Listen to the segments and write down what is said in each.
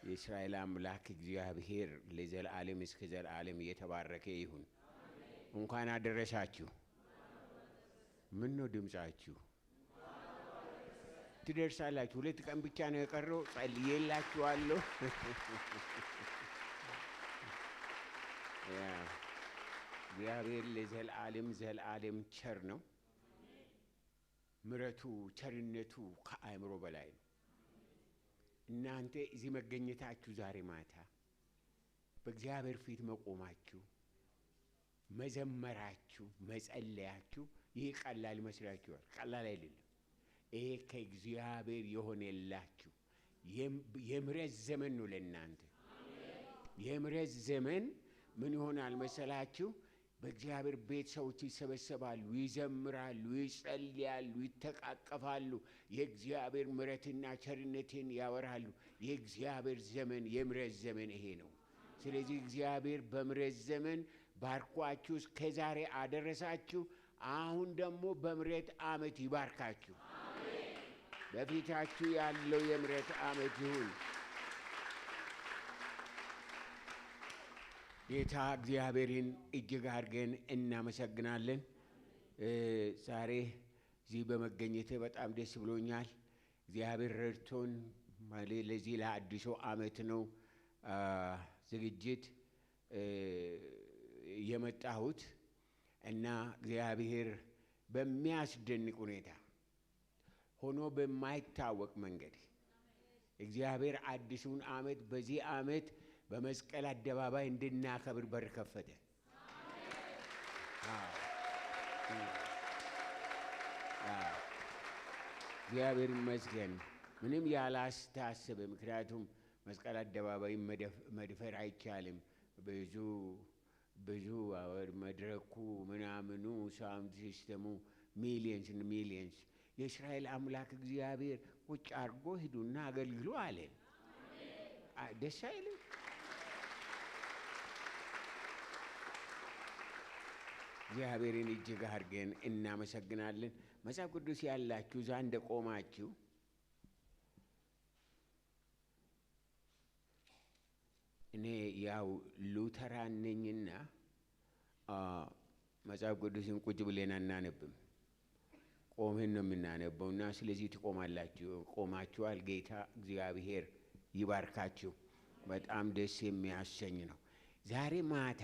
የእስራኤል አምላክ እግዚአብሔር ለዘላለም እስከ ዘላለም የተባረከ ይሁን። እንኳን አደረሳችሁ። ምን ነው ድምጻችሁ? ትደርሳላችሁ። 2 ቀን ብቻ ነው የቀረው። ጸልዬላችኋለሁ። እግዚአብሔር ለዘላለም ቸር ነው። ምሕረቱ ቸርነቱ ከአእምሮ በላይ ነው። እናንተ እዚህ መገኘታችሁ ዛሬ ማታ በእግዚአብሔር ፊት መቆማችሁ፣ መዘመራችሁ፣ መጸለያችሁ ይህ ቀላል ይመስላችኋል? ቀላል አይደለም። ይሄ ከእግዚአብሔር የሆነላችሁ የምሕረት ዘመን ነው ለእናንተ። የምሕረት ዘመን ምን ይሆናል መሰላችሁ? በእግዚአብሔር ቤት ሰዎች ይሰበሰባሉ፣ ይዘምራሉ፣ ይጸልያሉ፣ ይተቃቀፋሉ፣ የእግዚአብሔር ምሕረትና ቸርነትን ያወራሉ። የእግዚአብሔር ዘመን የምሕረት ዘመን ይሄ ነው። ስለዚህ እግዚአብሔር በምሕረት ዘመን ባርኳችሁ እስከ ዛሬ አደረሳችሁ። አሁን ደግሞ በምሕረት ዓመት ይባርካችሁ። በፊታችሁ ያለው የምሕረት ዓመት ይሁን። ጌታ እግዚአብሔርን እጅግ አድርገን እናመሰግናለን። ዛሬ እዚህ በመገኘቴ በጣም ደስ ብሎኛል። እግዚአብሔር ረድቶን ለዚህ ለአዲሱ ዓመት ነው ዝግጅት የመጣሁት እና እግዚአብሔር በሚያስደንቅ ሁኔታ ሆኖ በማይታወቅ መንገድ እግዚአብሔር አዲሱን ዓመት በዚህ ዓመት በመስቀል አደባባይ እንድናከብር በር ከፈተ። እግዚአብሔር ይመስገን። ምንም ያላስታሰበ፣ ምክንያቱም መስቀል አደባባይ መድፈር አይቻልም። ብዙ መድረኩ ምናምኑ ሳውንድ ሲስተሙ ሚሊየንስ የእስራኤል አምላክ እግዚአብሔር ቁጭ አድርጎ ሂዱና አገልግሉ አለን። ደስ አይልም? እግዚአብሔርን እጅግ አድርገን እናመሰግናለን። መጽሐፍ ቅዱስ ያላችሁ እዛ እንደቆማችሁ እኔ ያው ሉተራን ነኝና መጽሐፍ ቅዱስን ቁጭ ብለን አናነብም፣ ቆመን ነው የምናነበው እና ስለዚህ ትቆማላችሁ። ቆማችኋል። ጌታ እግዚአብሔር ይባርካችሁ። በጣም ደስ የሚያሰኝ ነው። ዛሬ ማታ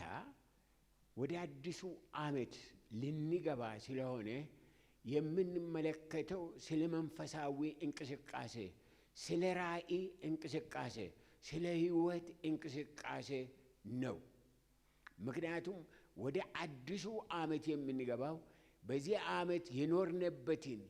ወደ አዲሱ ዓመት ልንገባ ስለሆነ የምንመለከተው ስለ መንፈሳዊ እንቅስቃሴ፣ ስለ ራእይ እንቅስቃሴ፣ ስለ ሕይወት እንቅስቃሴ ነው። ምክንያቱም ወደ አዲሱ ዓመት የምንገባው በዚህ ዓመት የኖርነበትን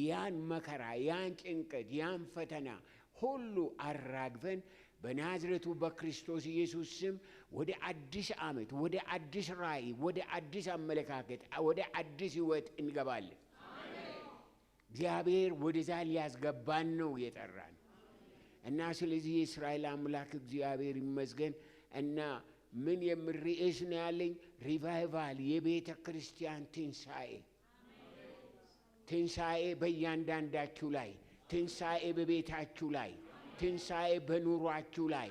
ያን መከራ፣ ያን ጭንቀት፣ ያን ፈተና ሁሉ አራግፈን በናዝሬቱ በክርስቶስ ኢየሱስ ስም ወደ አዲስ ዓመት፣ ወደ አዲስ ራእይ፣ ወደ አዲስ አመለካከት፣ ወደ አዲስ ሕይወት እንገባለን። እግዚአብሔር ወደዛ ሊያስገባን ነው የጠራን እና ስለዚህ የእስራኤል አምላክ እግዚአብሔር ይመስገን። እና ምን የምል ርዕስ ነው ያለኝ? ሪቫይቫል፣ የቤተ ክርስቲያን ትንሣኤ። ትንሣኤ በእያንዳንዳችሁ ላይ፣ ትንሣኤ በቤታችሁ ላይ፣ ትንሣኤ በኑሯችሁ ላይ፣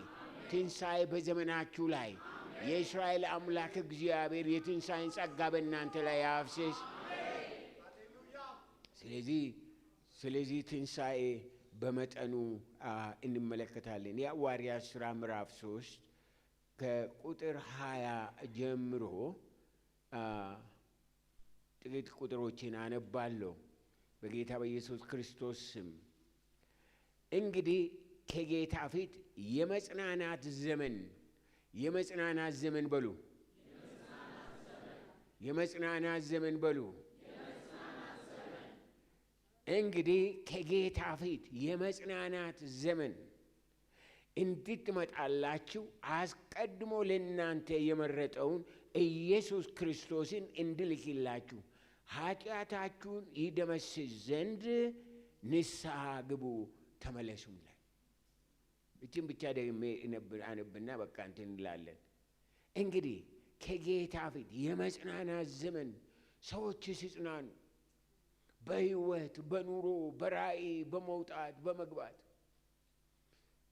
ትንሣኤ በዘመናችሁ ላይ የእስራኤል አምላክ እግዚአብሔር የትንሣኤን ጸጋ በእናንተ ላይ ያፍስስ። ስለዚህ ትንሣኤ በመጠኑ እንመለከታለን። የሐዋርያት ሥራ ምዕራፍ 3 ከቁጥር 20 ጀምሮ ጥቂት ቁጥሮችን አነባለሁ በጌታ በኢየሱስ ክርስቶስ ስም። እንግዲህ ከጌታ ፊት የመጽናናት ዘመን በሉ፣ የመጽናናት ዘመን በሉ። እንግዲህ ከጌታ ፊት የመጽናናት ዘመን እንድትመጣላችሁ አስቀድሞ ለእናንተ የመረጠውን ኢየሱስ ክርስቶስን እንድልክላችሁ ኃጢአታችሁን ይደመስስ ዘንድ ንስሐ ግቡ፣ ተመለሱ ይላል። እችን ብቻ ደግሜ አነብና በቃ እንትን እንላለን። እንግዲህ ከጌታ ፊት የመጽናናት ዘመን፣ ሰዎች ሲጽናኑ በሕይወት በኑሮ በራእይ በመውጣት በመግባት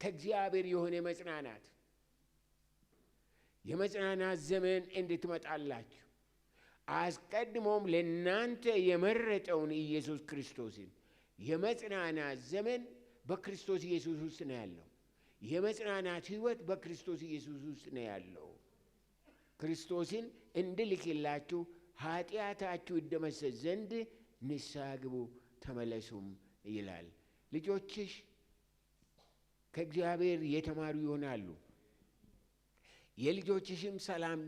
ከእግዚአብሔር የሆነ መጽናናት የመጽናናት ዘመን እንድትመጣላችሁ አስቀድሞም ለእናንተ የመረጠውን ኢየሱስ ክርስቶስን የመጽናናት ዘመን በክርስቶስ ኢየሱስ ውስጥ ነው ያለው። የመጽናናት ሕይወት በክርስቶስ ኢየሱስ ውስጥ ነው ያለው። ክርስቶስን እንድልክላችሁ ኃጢአታችሁ ይደመሰስ ዘንድ ንስሐ ግቡ ተመለሱም ይላል። ልጆችሽ ከእግዚአብሔር የተማሩ ይሆናሉ፣ የልጆችሽም ሰላም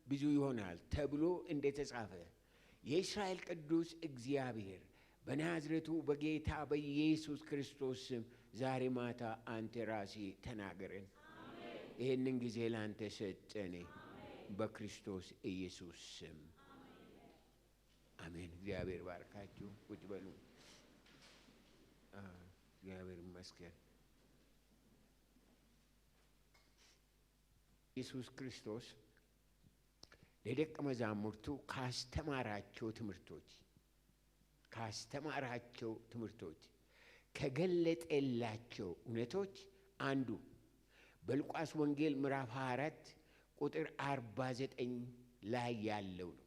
ብዙ ይሆናል ተብሎ እንደተጻፈ የእስራኤል ቅዱስ እግዚአብሔር በናዝሬቱ በጌታ በኢየሱስ ክርስቶስ ስም ዛሬ ማታ አንተ ራሴ ተናገረን። ይህንን ጊዜ ላንተ ሰጠኔ በክርስቶስ ኢየሱስ ስም አሜን። እግዚአብሔር ባርካችሁ። ቁጭ በሉ። እግዚአብሔር ይመስገን። ኢየሱስ ክርስቶስ ለደቀ መዛሙርቱ ካስተማራቸው ትምህርቶች ከገለጠላቸው እውነቶች አንዱ በሉቃስ ወንጌል ምዕራፍ 24 ቁጥር 49 ላይ ያለው ነው።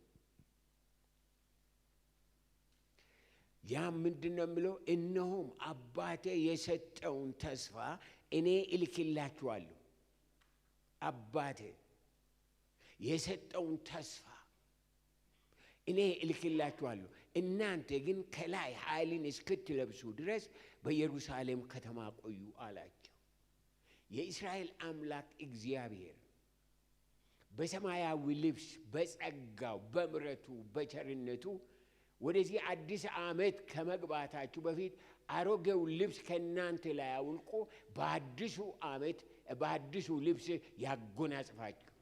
ያ ምንድን ነው የሚለው? እነሆም አባቴ የሰጠውን ተስፋ እኔ እልክላችኋለሁ። አባቴ የሰጠውን ተስፋ እኔ እልክላችኋለሁ፣ እናንተ ግን ከላይ ኃይልን እስክትለብሱ ድረስ በኢየሩሳሌም ከተማ ቆዩ አላቸው። የእስራኤል አምላክ እግዚአብሔር በሰማያዊ ልብስ በጸጋው በምሕረቱ በቸርነቱ ወደዚህ አዲስ ዓመት ከመግባታችሁ በፊት አሮጌው ልብስ ከእናንተ ላይ አውልቆ በአዲሱ ዓመት በአዲሱ ልብስ ያጎናጽፋችሁ።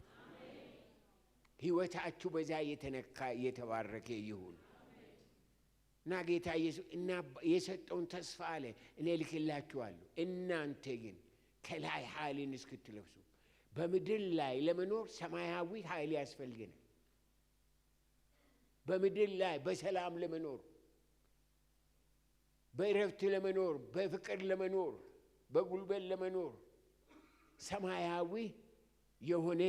ሕይወታችሁ በዛ የተነካ የተባረከ ይሁን እና ጌታ ኢየሱስ እና የሰጠውን ተስፋ አለ እኔ እልክላችኋለሁ፣ እናንተ ግን ከላይ ኃይልን እስክትለብሱ። በምድር ላይ ለመኖር ሰማያዊ ኃይል ያስፈልገናል። በምድር ላይ በሰላም ለመኖር፣ በእረፍት ለመኖር፣ በፍቅር ለመኖር፣ በጉልበት ለመኖር ሰማያዊ የሆነ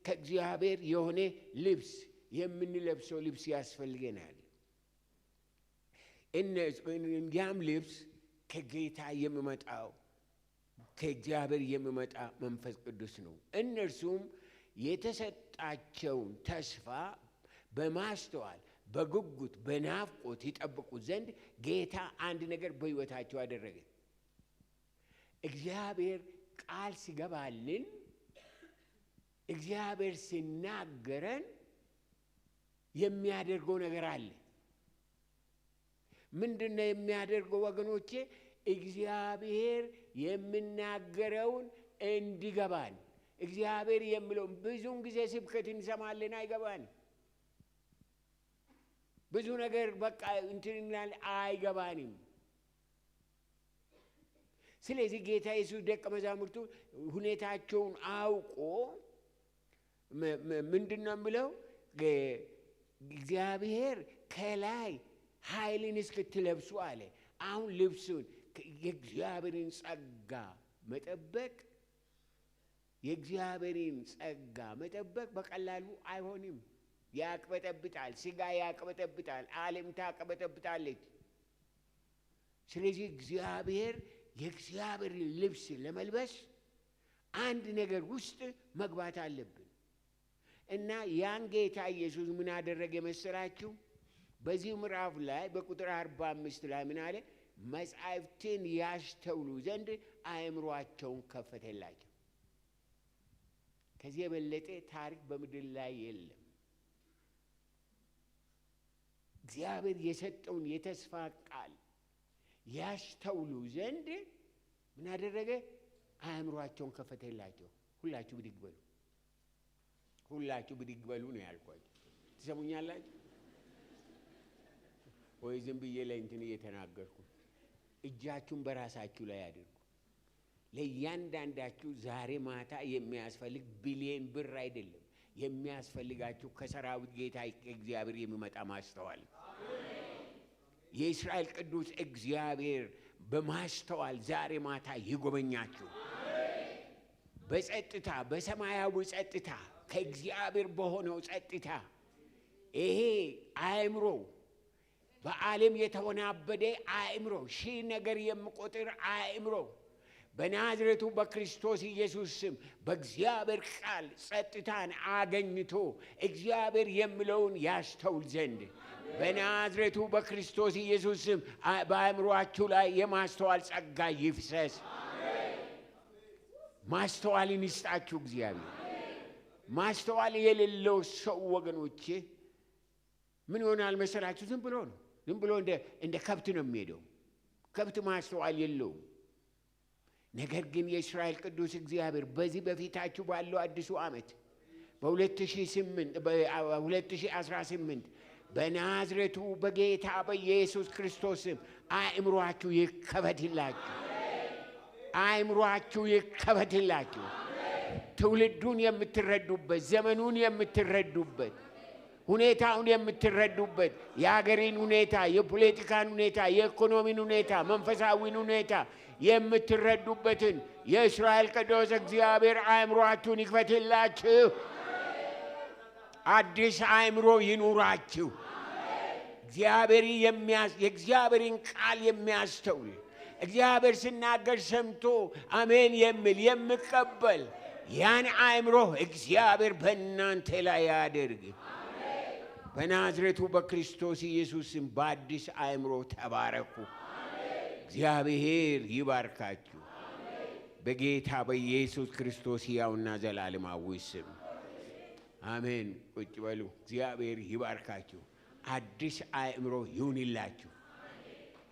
ከእግዚአብሔር የሆነ ልብስ የምንለብሰው ልብስ ያስፈልገናል። ያም ልብስ ከጌታ የሚመጣው ከእግዚአብሔር የሚመጣ መንፈስ ቅዱስ ነው። እነርሱም የተሰጣቸውን ተስፋ በማስተዋል በጉጉት በናፍቆት ይጠብቁ ዘንድ ጌታ አንድ ነገር በሕይወታቸው አደረገ። እግዚአብሔር ቃል ሲገባልን፣ እግዚአብሔር ሲናገረን የሚያደርገው ነገር አለ። ምንድነው የሚያደርገው ወገኖቼ? እግዚአብሔር የሚናገረውን እንዲገባን። እግዚአብሔር የሚለውን ብዙውን ጊዜ ስብከት እንሰማለን፣ አይገባን። ብዙ ነገር በቃ እንትን አይገባንም። ስለዚህ ጌታ ኢየሱስ ደቀ መዛሙርቱ ሁኔታቸውን አውቆ ምንድን ነው የሚለው? እግዚአብሔር ከላይ ኃይልን እስክትለብሱ አለ። አሁን ልብሱን የእግዚአብሔርን ጸጋ መጠበቅ የእግዚአብሔርን ጸጋ መጠበቅ በቀላሉ አይሆንም። ያቅበጠብጣል፣ ሥጋ ያቅበጠብጣል፣ ዓለም ታቅበጠብጣለች። ስለዚህ እግዚአብሔር የእግዚአብሔርን ልብስ ለመልበስ አንድ ነገር ውስጥ መግባት አለብን እና ያን ጌታ ኢየሱስ ምን አደረገ መሰላችሁ? በዚህ ምዕራፍ ላይ በቁጥር 45 ላይ ምን አለ? መጻሕፍትን ያስተውሉ ዘንድ አእምሮአቸውን ከፈተላቸው። ከዚህ የበለጠ ታሪክ በምድር ላይ የለም። እግዚአብሔር የሰጠውን የተስፋ ቃል ያስተውሉ ዘንድ ምን አደረገ? አእምሮአቸውን ከፈተላቸው። ሁላችሁ ብድግ በሉ፣ ሁላችሁ ብድግ በሉ ነው ያልኳችሁ። ትሰሙኛላችሁ ወይ? ዝም ብዬ ላይ እንትን እየተናገርኩ። እጃችሁን በራሳችሁ ላይ አድርጉ። ለእያንዳንዳችሁ ዛሬ ማታ የሚያስፈልግ ቢሊየን ብር አይደለም የሚያስፈልጋችሁ ከሰራዊት ጌታ እግዚአብሔር የሚመጣ ማስተዋል። የእስራኤል ቅዱስ እግዚአብሔር በማስተዋል ዛሬ ማታ ይጎበኛችሁ። በጸጥታ በሰማያዊ ጸጥታ ከእግዚአብሔር በሆነው ጸጥታ ይሄ አእምሮ በዓለም የተወናበደ አእምሮ ሺህ ነገር የሚቆጥር አእምሮ በናዝሬቱ በክርስቶስ ኢየሱስ ስም በእግዚአብሔር ቃል ጸጥታን አገኝቶ እግዚአብሔር የሚለውን ያስተውል ዘንድ በናዝሬቱ በክርስቶስ ኢየሱስ ስም በአእምሮአችሁ ላይ የማስተዋል ጸጋ ይፍሰስ። ማስተዋልን ይስጣችሁ እግዚአብሔር። ማስተዋል የሌለው ሰው ወገኖቼ ምን ይሆናል መሰላችሁ? ዝም ብሎ ነው። ዝም ብሎ እንደ ከብት ነው የሚሄደው። ከብት ማስተዋል የለውም። ነገር ግን የእስራኤል ቅዱስ እግዚአብሔር በዚህ በፊታችሁ ባለው አዲሱ ዓመት በ2018 በናዝሬቱ በጌታ በኢየሱስ ክርስቶስ ስም አእምሮአችሁ ይከፈትላችሁ። አእምሮአችሁ ይከፈትላችሁ። ትውልዱን የምትረዱበት፣ ዘመኑን የምትረዱበት፣ ሁኔታውን የምትረዱበት፣ የሀገሪን ሁኔታ፣ የፖለቲካን ሁኔታ፣ የኢኮኖሚን ሁኔታ፣ መንፈሳዊን ሁኔታ የምትረዱበትን የእስራኤል ቅዱስ እግዚአብሔር አእምሮአችሁን ይክፈትላችሁ። አዲስ አእምሮ ይኑራችሁ። የእግዚአብሔርን ቃል የሚያስተውል እግዚአብሔር ሲናገር ሰምቶ አሜን የሚል የሚቀበል ያን አእምሮ እግዚአብሔር በእናንተ ላይ ያድርግ። በናዝሬቱ በክርስቶስ ኢየሱስም በአዲስ አእምሮ ተባረኩ። እግዚአብሔር ይባርካችሁ። በጌታ በኢየሱስ ክርስቶስ ሕያውና ዘላለማዊ ስም አሜን። ቁጭ በሉ። እግዚአብሔር ይባርካችሁ። አዲስ አእምሮ ይሁንላችሁ።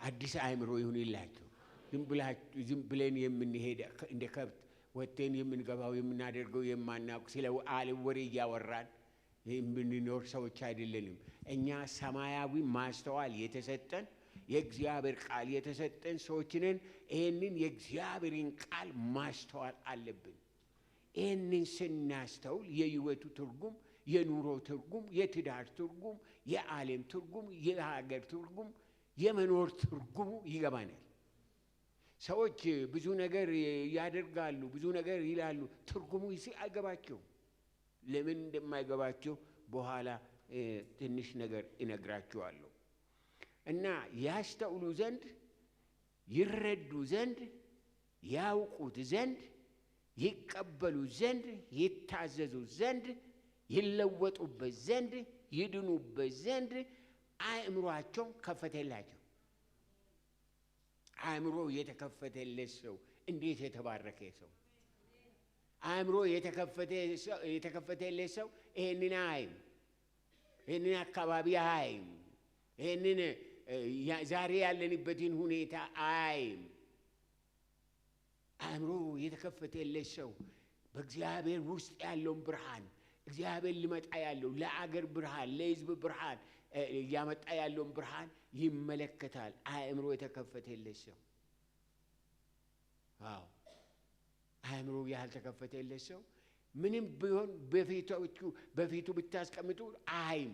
አዲስ አእምሮ ይሁንላችሁ። ዝም ብለን የምንሄድ እንደ ከብት ወጥተን የምንገባው የምናደርገው የማናውቅ ስለ ዓለም ወሬ እያወራን የምንኖር ሰዎች አይደለንም። እኛ ሰማያዊ ማስተዋል የተሰጠን የእግዚአብሔር ቃል የተሰጠን ሰዎች ነን። ይህንን የእግዚአብሔርን ቃል ማስተዋል አለብን። ይህንን ስናስተውል የሕይወቱ ትርጉም፣ የኑሮ ትርጉም፣ የትዳር ትርጉም፣ የዓለም ትርጉም፣ የሀገር ትርጉም፣ የመኖር ትርጉሙ ይገባናል። ሰዎች ብዙ ነገር ያደርጋሉ፣ ብዙ ነገር ይላሉ፣ ትርጉሙ አይገባቸውም። ለምን እንደማይገባቸው በኋላ ትንሽ ነገር እነግራችኋለሁ። እና ያስተውሉ ዘንድ፣ ይረዱ ዘንድ፣ ያውቁት ዘንድ፣ ይቀበሉ ዘንድ፣ ይታዘዙ ዘንድ፣ ይለወጡበት ዘንድ፣ ይድኑበት ዘንድ አእምሮአቸው ከፈተላቸው። አእምሮ የተከፈተለት ሰው እንዴት የተባረከ ሰው! አእምሮ የተከፈተለት ሰው ይህንን አይም፣ ይህንን አካባቢ አይም፣ ይህንን ዛሬ ያለንበትን ሁኔታ አይም። አእምሮ የተከፈተለት ሰው በእግዚአብሔር ውስጥ ያለውን ብርሃን፣ እግዚአብሔር ሊመጣ ያለው ለአገር ብርሃን፣ ለሕዝብ ብርሃን እያመጣ ያለውን ብርሃን ይመለከታል። አእምሮ የተከፈተለት ሰው። አዎ፣ አእምሮ ያልተከፈተለት ሰው ምንም ቢሆን በፊቱ ብታስቀምጡ አይም።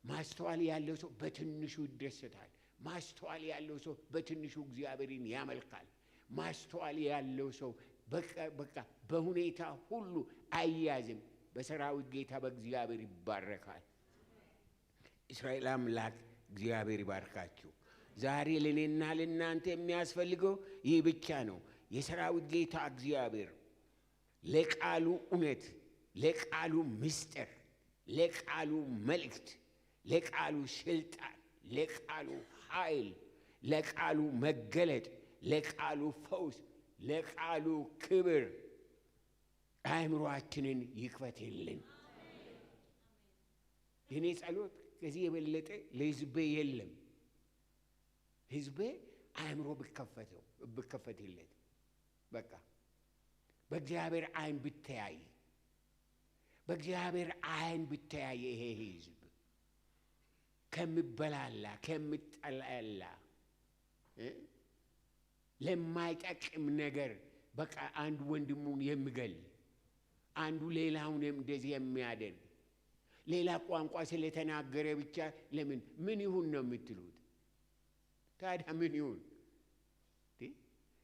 ማስተዋል ያለው ሰው በትንሹ ይደሰታል። ማስተዋል ያለው ሰው በትንሹ እግዚአብሔርን ያመልካል። ማስተዋል ያለው ሰው በቃ በሁኔታ ሁሉ አያዝም። በሰራዊት ጌታ በእግዚአብሔር ይባረካል። እስራኤል አምላክ እግዚአብሔር ይባርካችሁ። ዛሬ ለእኔና ለእናንተ የሚያስፈልገው ይህ ብቻ ነው። የሰራዊት ጌታ እግዚአብሔር ለቃሉ እውነት፣ ለቃሉ ምስጢር፣ ለቃሉ መልእክት፣ ለቃሉ ስልጣን፣ ለቃሉ ኃይል፣ ለቃሉ መገለጥ፣ ለቃሉ ፈውስ፣ ለቃሉ ክብር አእምሮአችንን ይክፈትልን። የኔ ጸሎት ከዚህ የበለጠ ለሕዝቤ የለም። ሕዝቤ አእምሮ ብከፈትለት፣ በቃ በእግዚአብሔር ዓይን ብተያይ፣ በእግዚአብሔር ዓይን ብተያይ ይሄ ሕዝብ ከሚበላላ ከሚጠላላ ለማይጠቅም ነገር በቃ አንዱ ወንድሙን የሚገል፣ አንዱ ሌላውን እንደዚህ የሚያደርግ፣ ሌላ ቋንቋ ስለተናገረ ብቻ ምን ይሁን ነው የምትሉት? ታዲያ ምን ይሁን?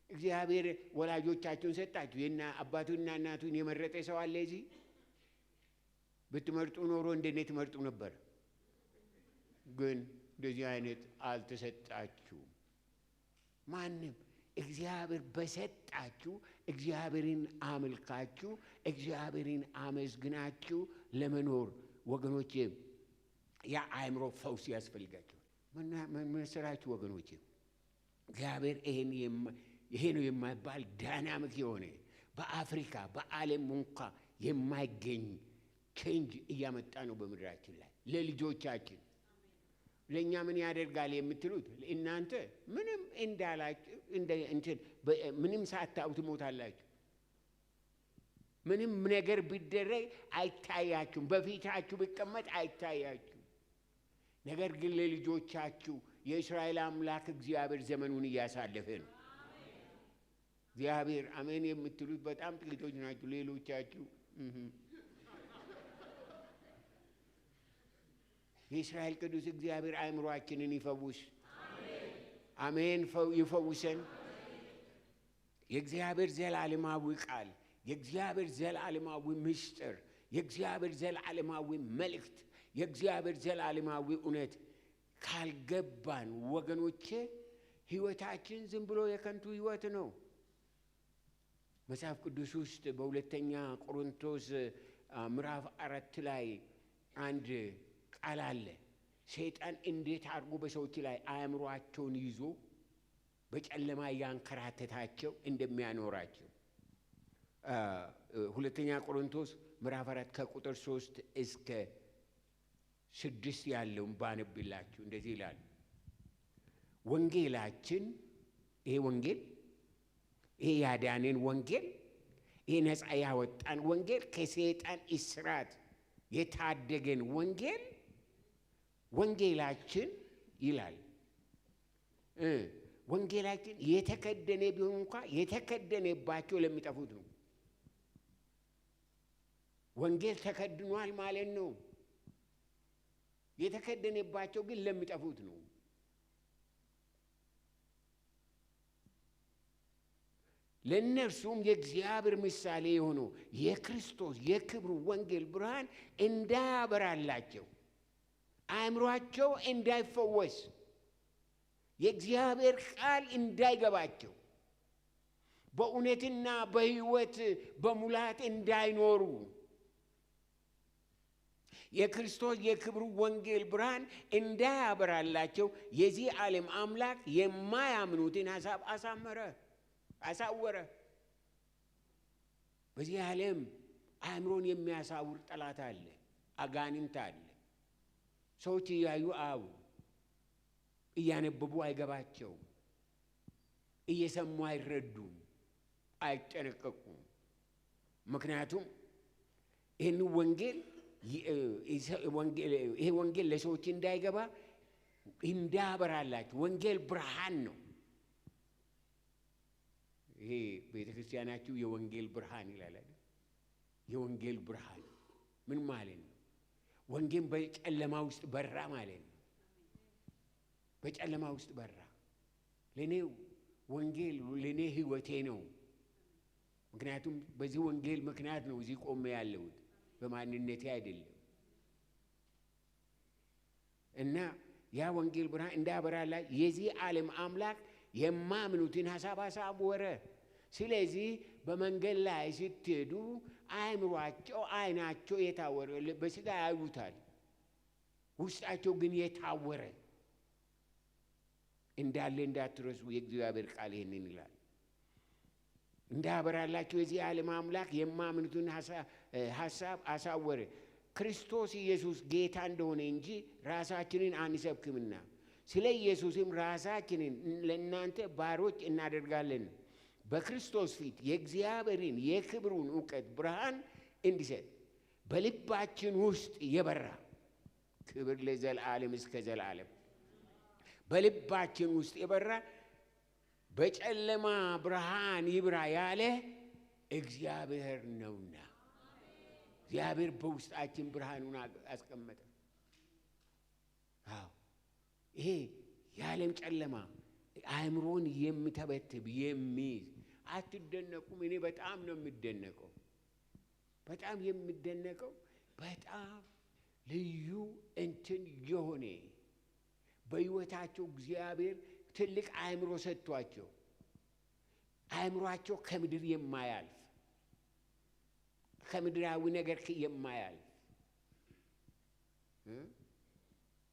እግዚአብሔር ወላጆቻችሁን ሰጣችሁ። የና አባቱና እናቱን የመረጠ ሰው አለ እዚህ? ብትመርጡ ኖሮ እንደኔ ትመርጡ ነበር። ግን እንደዚህ አይነት አልተሰጣችሁም። ማንም እግዚአብሔር በሰጣችሁ እግዚአብሔርን አምልካችሁ እግዚአብሔርን አመስግናችሁ ለመኖር ወገኖቼ የአእምሮ ፈውስ ያስፈልጋችኋል። ምን መሰላችሁ ወገኖቼ? እግዚአብሔር ይሄ ነው የማይባል ዳይናሚክ የሆነ በአፍሪካ በዓለም እንኳ የማይገኝ ቼንጅ እያመጣ ነው በምድራችን ላይ ለልጆቻችን። ለእኛ ምን ያደርጋል የምትሉት እናንተ ምንም እንዳላችሁ ምንም ሳታውቁ ትሞታላችሁ። ምንም ነገር ቢደረግ አይታያችሁም፣ በፊታችሁ ቢቀመጥ አይታያችሁም። ነገር ግን ለልጆቻችሁ የእስራኤል አምላክ እግዚአብሔር ዘመኑን እያሳለፈ ነው። እግዚአብሔር አሜን የምትሉት በጣም ጥቂቶች ናችሁ። ሌሎቻችሁ የእስራኤል ቅዱስ እግዚአብሔር አእምሮአችንን ይፈውስ። አሜን ይፈውሰን። የእግዚአብሔር ዘላለማዊ ቃል፣ የእግዚአብሔር ዘላለማዊ ምስጢር፣ የእግዚአብሔር ዘላለማዊ መልእክት፣ የእግዚአብሔር ዘላለማዊ እውነት ካልገባን ወገኖቼ ሕይወታችን ዝም ብሎ የከንቱ ሕይወት ነው። መጽሐፍ ቅዱስ ውስጥ በሁለተኛ ቆሮንቶስ ምዕራፍ 4 ላይ አንድ ቃል አለ። ሰይጣን እንዴት አድርጎ በሰዎች ላይ አእምሮአቸውን ይዞ በጨለማ ያንከራተታቸው እንደሚያኖራቸው። ሁለተኛ ቆሮንቶስ ምዕራፍ 4 ከቁጥር 3 እስከ 6 ያለውን ባነብላችሁ እንደዚህ ይላል። ወንጌላችን ይሄ ወንጌል ይሄ ያዳነን ወንጌል ይሄ ነፃ ያወጣን ወንጌል ከሰይጣን እስራት የታደገን ወንጌላችን ይላል። ወንጌላችን የተከደነ ቢሆን እንኳ የተከደነባቸው ለሚጠፉት ነው። ወንጌል ተከድኗል ማለት ነው። የተከደነባቸው ግን ለሚጠፉት ነው። ለእነርሱም የእግዚአብሔር ምሳሌ የሆነው የክርስቶስ የክብሩ ወንጌል ብርሃን እንዳያበራላቸው አእምሯቸው እንዳይፈወስ የእግዚአብሔር ቃል እንዳይገባቸው በእውነትና በሕይወት በሙላት እንዳይኖሩ የክርስቶስ የክብሩ ወንጌል ብርሃን እንዳያበራላቸው የዚህ ዓለም አምላክ የማያምኑትን ሐሳብ አሳወረ። በዚህ ዓለም አእምሮን የሚያሳውር ጠላት አለ፣ አጋንንት አለ። ሰዎች እያዩ እያነበቡ አይገባቸውም፣ እየሰሙ አይረዱም፣ አይጠነቀቁም። ምክንያቱም ይሄ ወንጌል ለሰዎች እንዳይገባ እንዳያበራላቸው ወንጌል ብርሃን ነው። ይሄ ቤተ ክርስቲያናችሁ የወንጌል ብርሃን ይላል አይደል? የወንጌል ብርሃን ምን ማለት ነው? ወንጌል በጨለማ ውስጥ በራ ማለት ነው። በጨለማ ውስጥ በራ። ለኔ ወንጌል ለኔ ሕይወቴ ነው። ምክንያቱም በዚህ ወንጌል ምክንያት ነው እዚህ ቆሜ ያለሁት፣ በማንነቴ አይደለም። እና ያ ወንጌል ብርሃን እንዳያበራላ የዚህ ዓለም አምላክ የማምኑትን ሐሳብ አሳወረ። ስለዚህ በመንገድ ላይ ስትሄዱ አእምሯቸው አይናቸው የታወረ በስጋ ያዩታል፣ ውስጣቸው ግን የታወረ እንዳለ እንዳትረሱ የእግዚአብሔር ቃል ይህንን ይላል። እንዳያበራላቸው የዚህ ዓለም አምላክ የማምኑትን ሐሳብ አሳወረ። ክርስቶስ ኢየሱስ ጌታ እንደሆነ እንጂ ራሳችንን አንሰብክምና ስለ ኢየሱስም ራሳችንን ለእናንተ ባሮች እናደርጋለን፣ በክርስቶስ ፊት የእግዚአብሔርን የክብሩን እውቀት ብርሃን እንዲሰጥ በልባችን ውስጥ የበራ ክብር ለዘላለም እስከ ዘላለም በልባችን ውስጥ የበራ በጨለማ ብርሃን ይብራ ያለ እግዚአብሔር ነውና እግዚአብሔር በውስጣችን ብርሃኑን አስቀመጠ። አዎ ይሄ የዓለም ጨለማ አእምሮን የሚተበትብ የሚይዝ አትደነቁም? እኔ በጣም ነው የምደነቀው። በጣም የምደነቀው በጣም ልዩ እንትን የሆነ በሕይወታቸው እግዚአብሔር ትልቅ አእምሮ ሰጥቷቸው አእምሯቸው ከምድር የማያልፍ ከምድራዊ ነገር የማያልፍ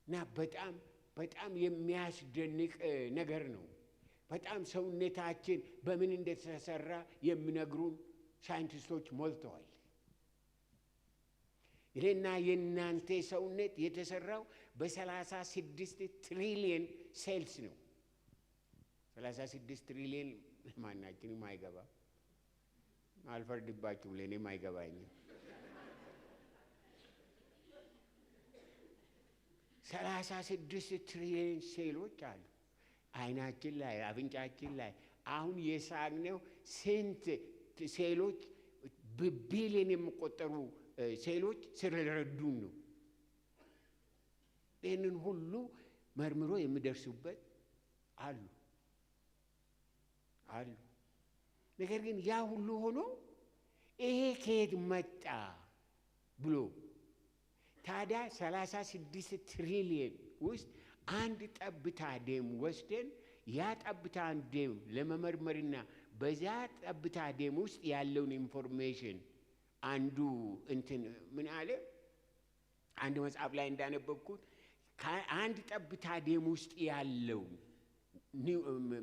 እና በጣም በጣም የሚያስደንቅ ነገር ነው። በጣም ሰውነታችን በምን እንደተሰራ የሚነግሩን ሳይንቲስቶች ሞልተዋል። ይሄና የእናንተ ሰውነት የተሰራው በ36 ትሪሊየን ሴልስ ነው። 36 ትሪሊየን ማናችንም አይገባ። አልፈርድባችሁም፣ ለእኔም አይገባኝም። 36 ትሪሊየን ሴሎች አሉ አይናችን ላይ፣ አፍንጫችን ላይ። አሁን የሳቅነው ስንት ሴሎች በቢሊየን የሚቆጠሩ ሴሎች ስለረዱን ነው። ይህንን ሁሉ መርምሮ የሚደርሱበት አሉ። ነገር ግን ያ ሁሉ ሆኖ ይሄ ከየት መጣ ብሎ ታዲያ 36 ትሪሊየን ውስጥ አንድ ጠብታ ደም ወስደን ያ ጠብታ ደም ለመመርመርና በዛ ጠብታ ደም ውስጥ ያለውን ኢንፎርሜሽን አንዱ እንትን ምን አለ አንድ መጽሐፍ ላይ እንዳነበብኩት አንድ ጠብታ ደም ውስጥ ያለው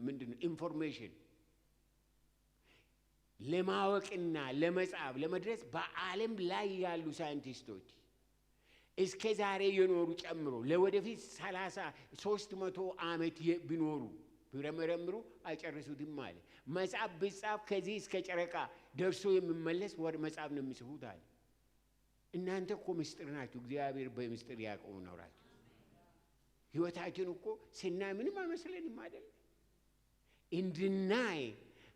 ምንድነው ኢንፎርሜሽን ለማወቅና ለመጻፍ ለመድረስ በዓለም ላይ ያሉ ሳይንቲስቶች እስከ ዛሬ የኖሩ ጨምሮ ለወደፊት 300 ዓመት ቢኖሩ ቢመረምሩ አይጨርሱትም ማለት። መጽሐፍ ቢጻፍ ከዚህ እስከ ጨረቃ ደርሶ የሚመለስ ወደ መጽሐፍ ነው የሚጽፉት አለ። እናንተ እኮ ምስጢር ናችሁ። እግዚአብሔር በምስጢር ያዕቆብ ኖራችሁ። ሕይወታችን እኮ ስናይ ምንም አይመስለንም አይደል? እንድናይ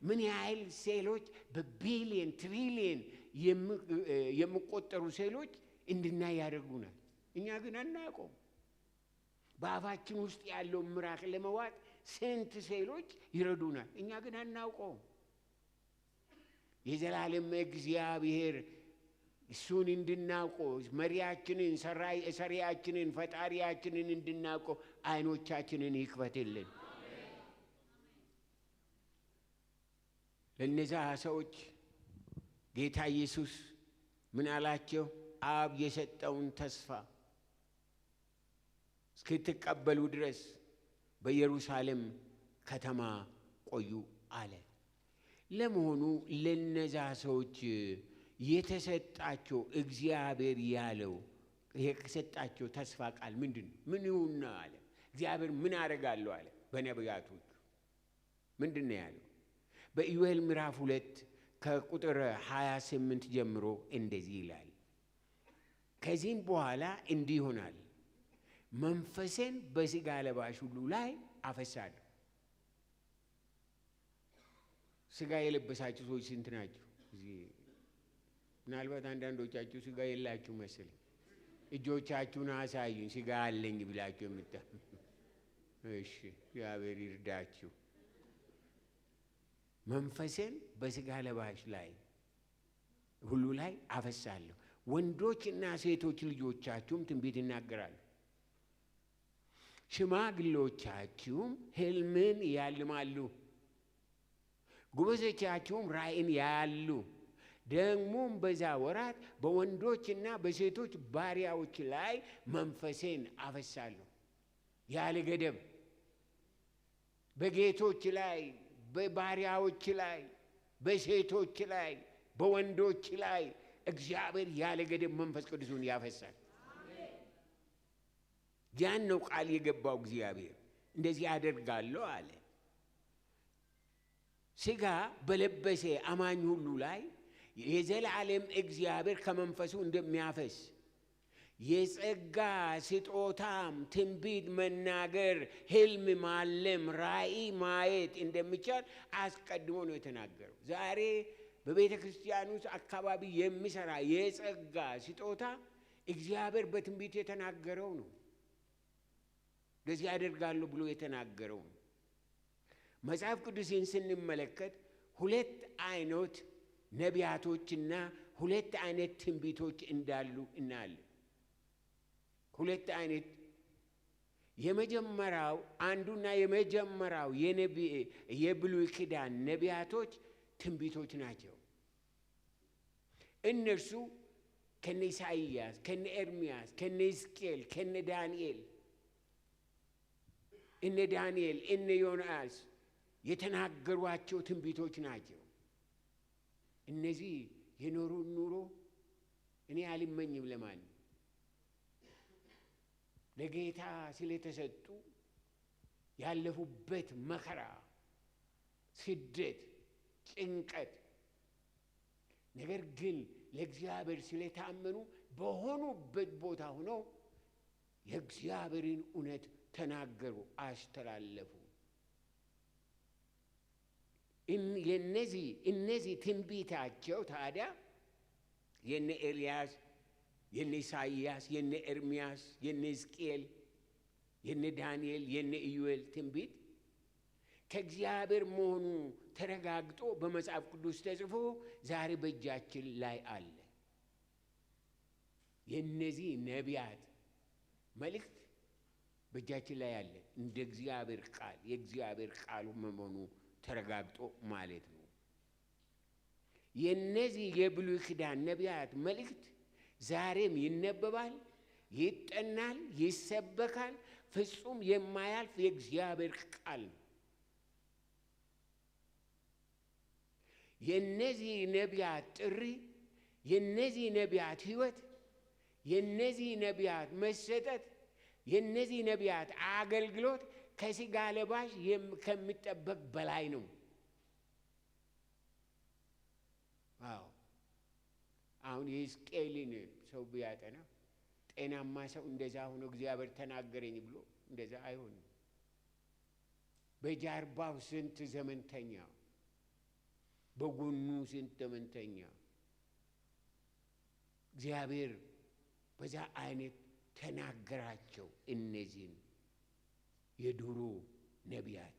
ምን ያህል ሴሎች በቢሊየን ትሪሊየን የሚቆጠሩ ሴሎች እንድናይ ያደርጉናል። እኛ ግን አናውቀውም። በአፋችን ውስጥ ያለው ምራቅ ለመዋጥ ስንት ሴሎች ይረዱናል። እኛ ግን አናውቀውም። የዘላለም እግዚአብሔር እሱን እንድናውቀው መሪያችንን፣ ሰሪያችንን፣ ፈጣሪያችንን እንድናውቀው አይኖቻችንን ይክፈትልን። ለነዛ ሰዎች ጌታ ኢየሱስ ምን አላቸው? አብ የሰጠውን ተስፋ እስክትቀበሉ ድረስ በኢየሩሳሌም ከተማ ቆዩ አለ። ለመሆኑ ለነዛ ሰዎች የተሰጣቸው እግዚአብሔር ያለው የሰጣቸው ተስፋ ቃል ምንድን ነው? ምን ይሁን አለ? እግዚአብሔር ምን አደርጋለሁ አለ? በነቢያቶቹ ምንድን ነው ያለው? በኢዮኤል ምዕራፍ 2 ከቁጥር 28 ጀምሮ እንደዚህ ይላል። ከዚህም በኋላ እንዲህ ይሆናል፣ መንፈሴን በሥጋ ለባሽ ሁሉ ላይ አፈሳለሁ። ሥጋ የለበሳችሁ ሰዎች ስንት ናችሁ? ምናልባት አንዳንዶቻችሁ ሥጋ የላችሁ መሰለኝ። እጆቻችሁን አሳዩኝ ሥጋ አለኝ ብላችሁ የምታ እሺ፣ እግዚአብሔር ይርዳችሁ። መንፈሴን በሥጋ ለባሽ ላይ ሁሉ ላይ አፈሳለሁ፣ ወንዶችና ሴቶች ልጆቻችሁም ትንቢት ይናገራሉ፣ ሽማግሌዎቻችሁም ሕልምን ያልማሉ፣ ጎበዞቻችሁም ራእይን ያያሉ። ደግሞም በዛ ወራት በወንዶችና በሴቶች ባሪያዎች ላይ መንፈሴን አፈሳለሁ ያለ ገደብ፣ በጌቶች ላይ፣ በባሪያዎች ላይ፣ በሴቶች ላይ፣ በወንዶች ላይ እግዚአብሔር ያለ ገደብ መንፈስ ቅዱሱን ያፈሳል። ያን ነው ቃል የገባው እግዚአብሔር። እንደዚህ አደርጋለሁ አለ። ሥጋ በለበሰ አማኝ ሁሉ ላይ የዘላለም እግዚአብሔር ከመንፈሱ እንደሚያፈስ የጸጋ ስጦታም ትንቢት መናገር፣ ሕልም ማለም፣ ራእይ ማየት እንደሚቻል አስቀድሞ ነው የተናገረው። ዛሬ በቤተ ክርስቲያን ውስጥ አካባቢ የሚሰራ የጸጋ ስጦታ እግዚአብሔር በትንቢት የተናገረው ነው። እንደዚህ ያደርጋለሁ ብሎ የተናገረው ነው። መጽሐፍ ቅዱስን ስንመለከት ሁለት አይነት ነቢያቶችና ሁለት አይነት ትንቢቶች እንዳሉ እናያለን። ሁለት አይነት የመጀመሪያው አንዱና የመጀመሪያው የብሉይ ኪዳን ነቢያቶች ትንቢቶች ናቸው። እነርሱ ከነ ኢሳይያስ፣ ከነ ኤርምያስ፣ ከነ ሕዝቅኤል፣ ከነ ዳንኤል እነ ዮናስ የተናገሯቸው ትንቢቶች ናቸው። እነዚህ የኖሩን ኑሮ እኔ አልመኝም ለማንም። ለጌታ ስለተሰጡ ያለፉበት መከራ፣ ስደት፣ ጭንቀት፣ ነገር ግን ለእግዚአብሔር ስለታመኑ በሆኑበት ቦታ ሆነው የእግዚአብሔርን እውነት ተናገሩ፣ አስተላለፉ። እነዚህ ትንቢታቸው ታዲያ የነ ኤልያስ፣ የነ ኢሳይያስ፣ የነ ኤርምያስ፣ የነ ሕዝቅኤል፣ የነ ዳንኤል፣ የነ ኢዩኤል ትንቢት ከእግዚአብሔር መሆኑ ተረጋግጦ በመጽሐፍ ቅዱስ ተጽፎ ዛሬ በእጃችን ላይ አለ። የነዚህ ነቢያት መልእክት በእጃችን ላይ አለ። እንደ እግዚአብሔር ቃል የእግዚአብሔር ቃሉ መሆኑ ተረጋግጦ ማለት ነው። የነዚህ የብሉይ ኪዳን ነቢያት መልእክት ዛሬም ይነበባል፣ ይጠናል፣ ይሰበካል። ፍጹም የማያልፍ የእግዚአብሔር ቃል ነው። የነዚህ ነቢያት ጥሪ፣ የነዚህ ነቢያት ሕይወት፣ የነዚህ ነቢያት መሰጠት፣ የነዚህ ነቢያት አገልግሎት ከሥጋ ለባሽ ከሚጠበቅ በላይ ነው። አዎ አሁን የሕዝቅኤልን ሰው ቢያጠና ጤናማ ሰው እንደዛ ሆኖ እግዚአብሔር ተናገረኝ ብሎ እንደዛ አይሆንም። በጀርባው ስንት ዘመንተኛ፣ በጎኑ ስንት ዘመንተኛ። እግዚአብሔር በዛ አይነት ተናገራቸው። እነዚህን የድሮ ነቢያት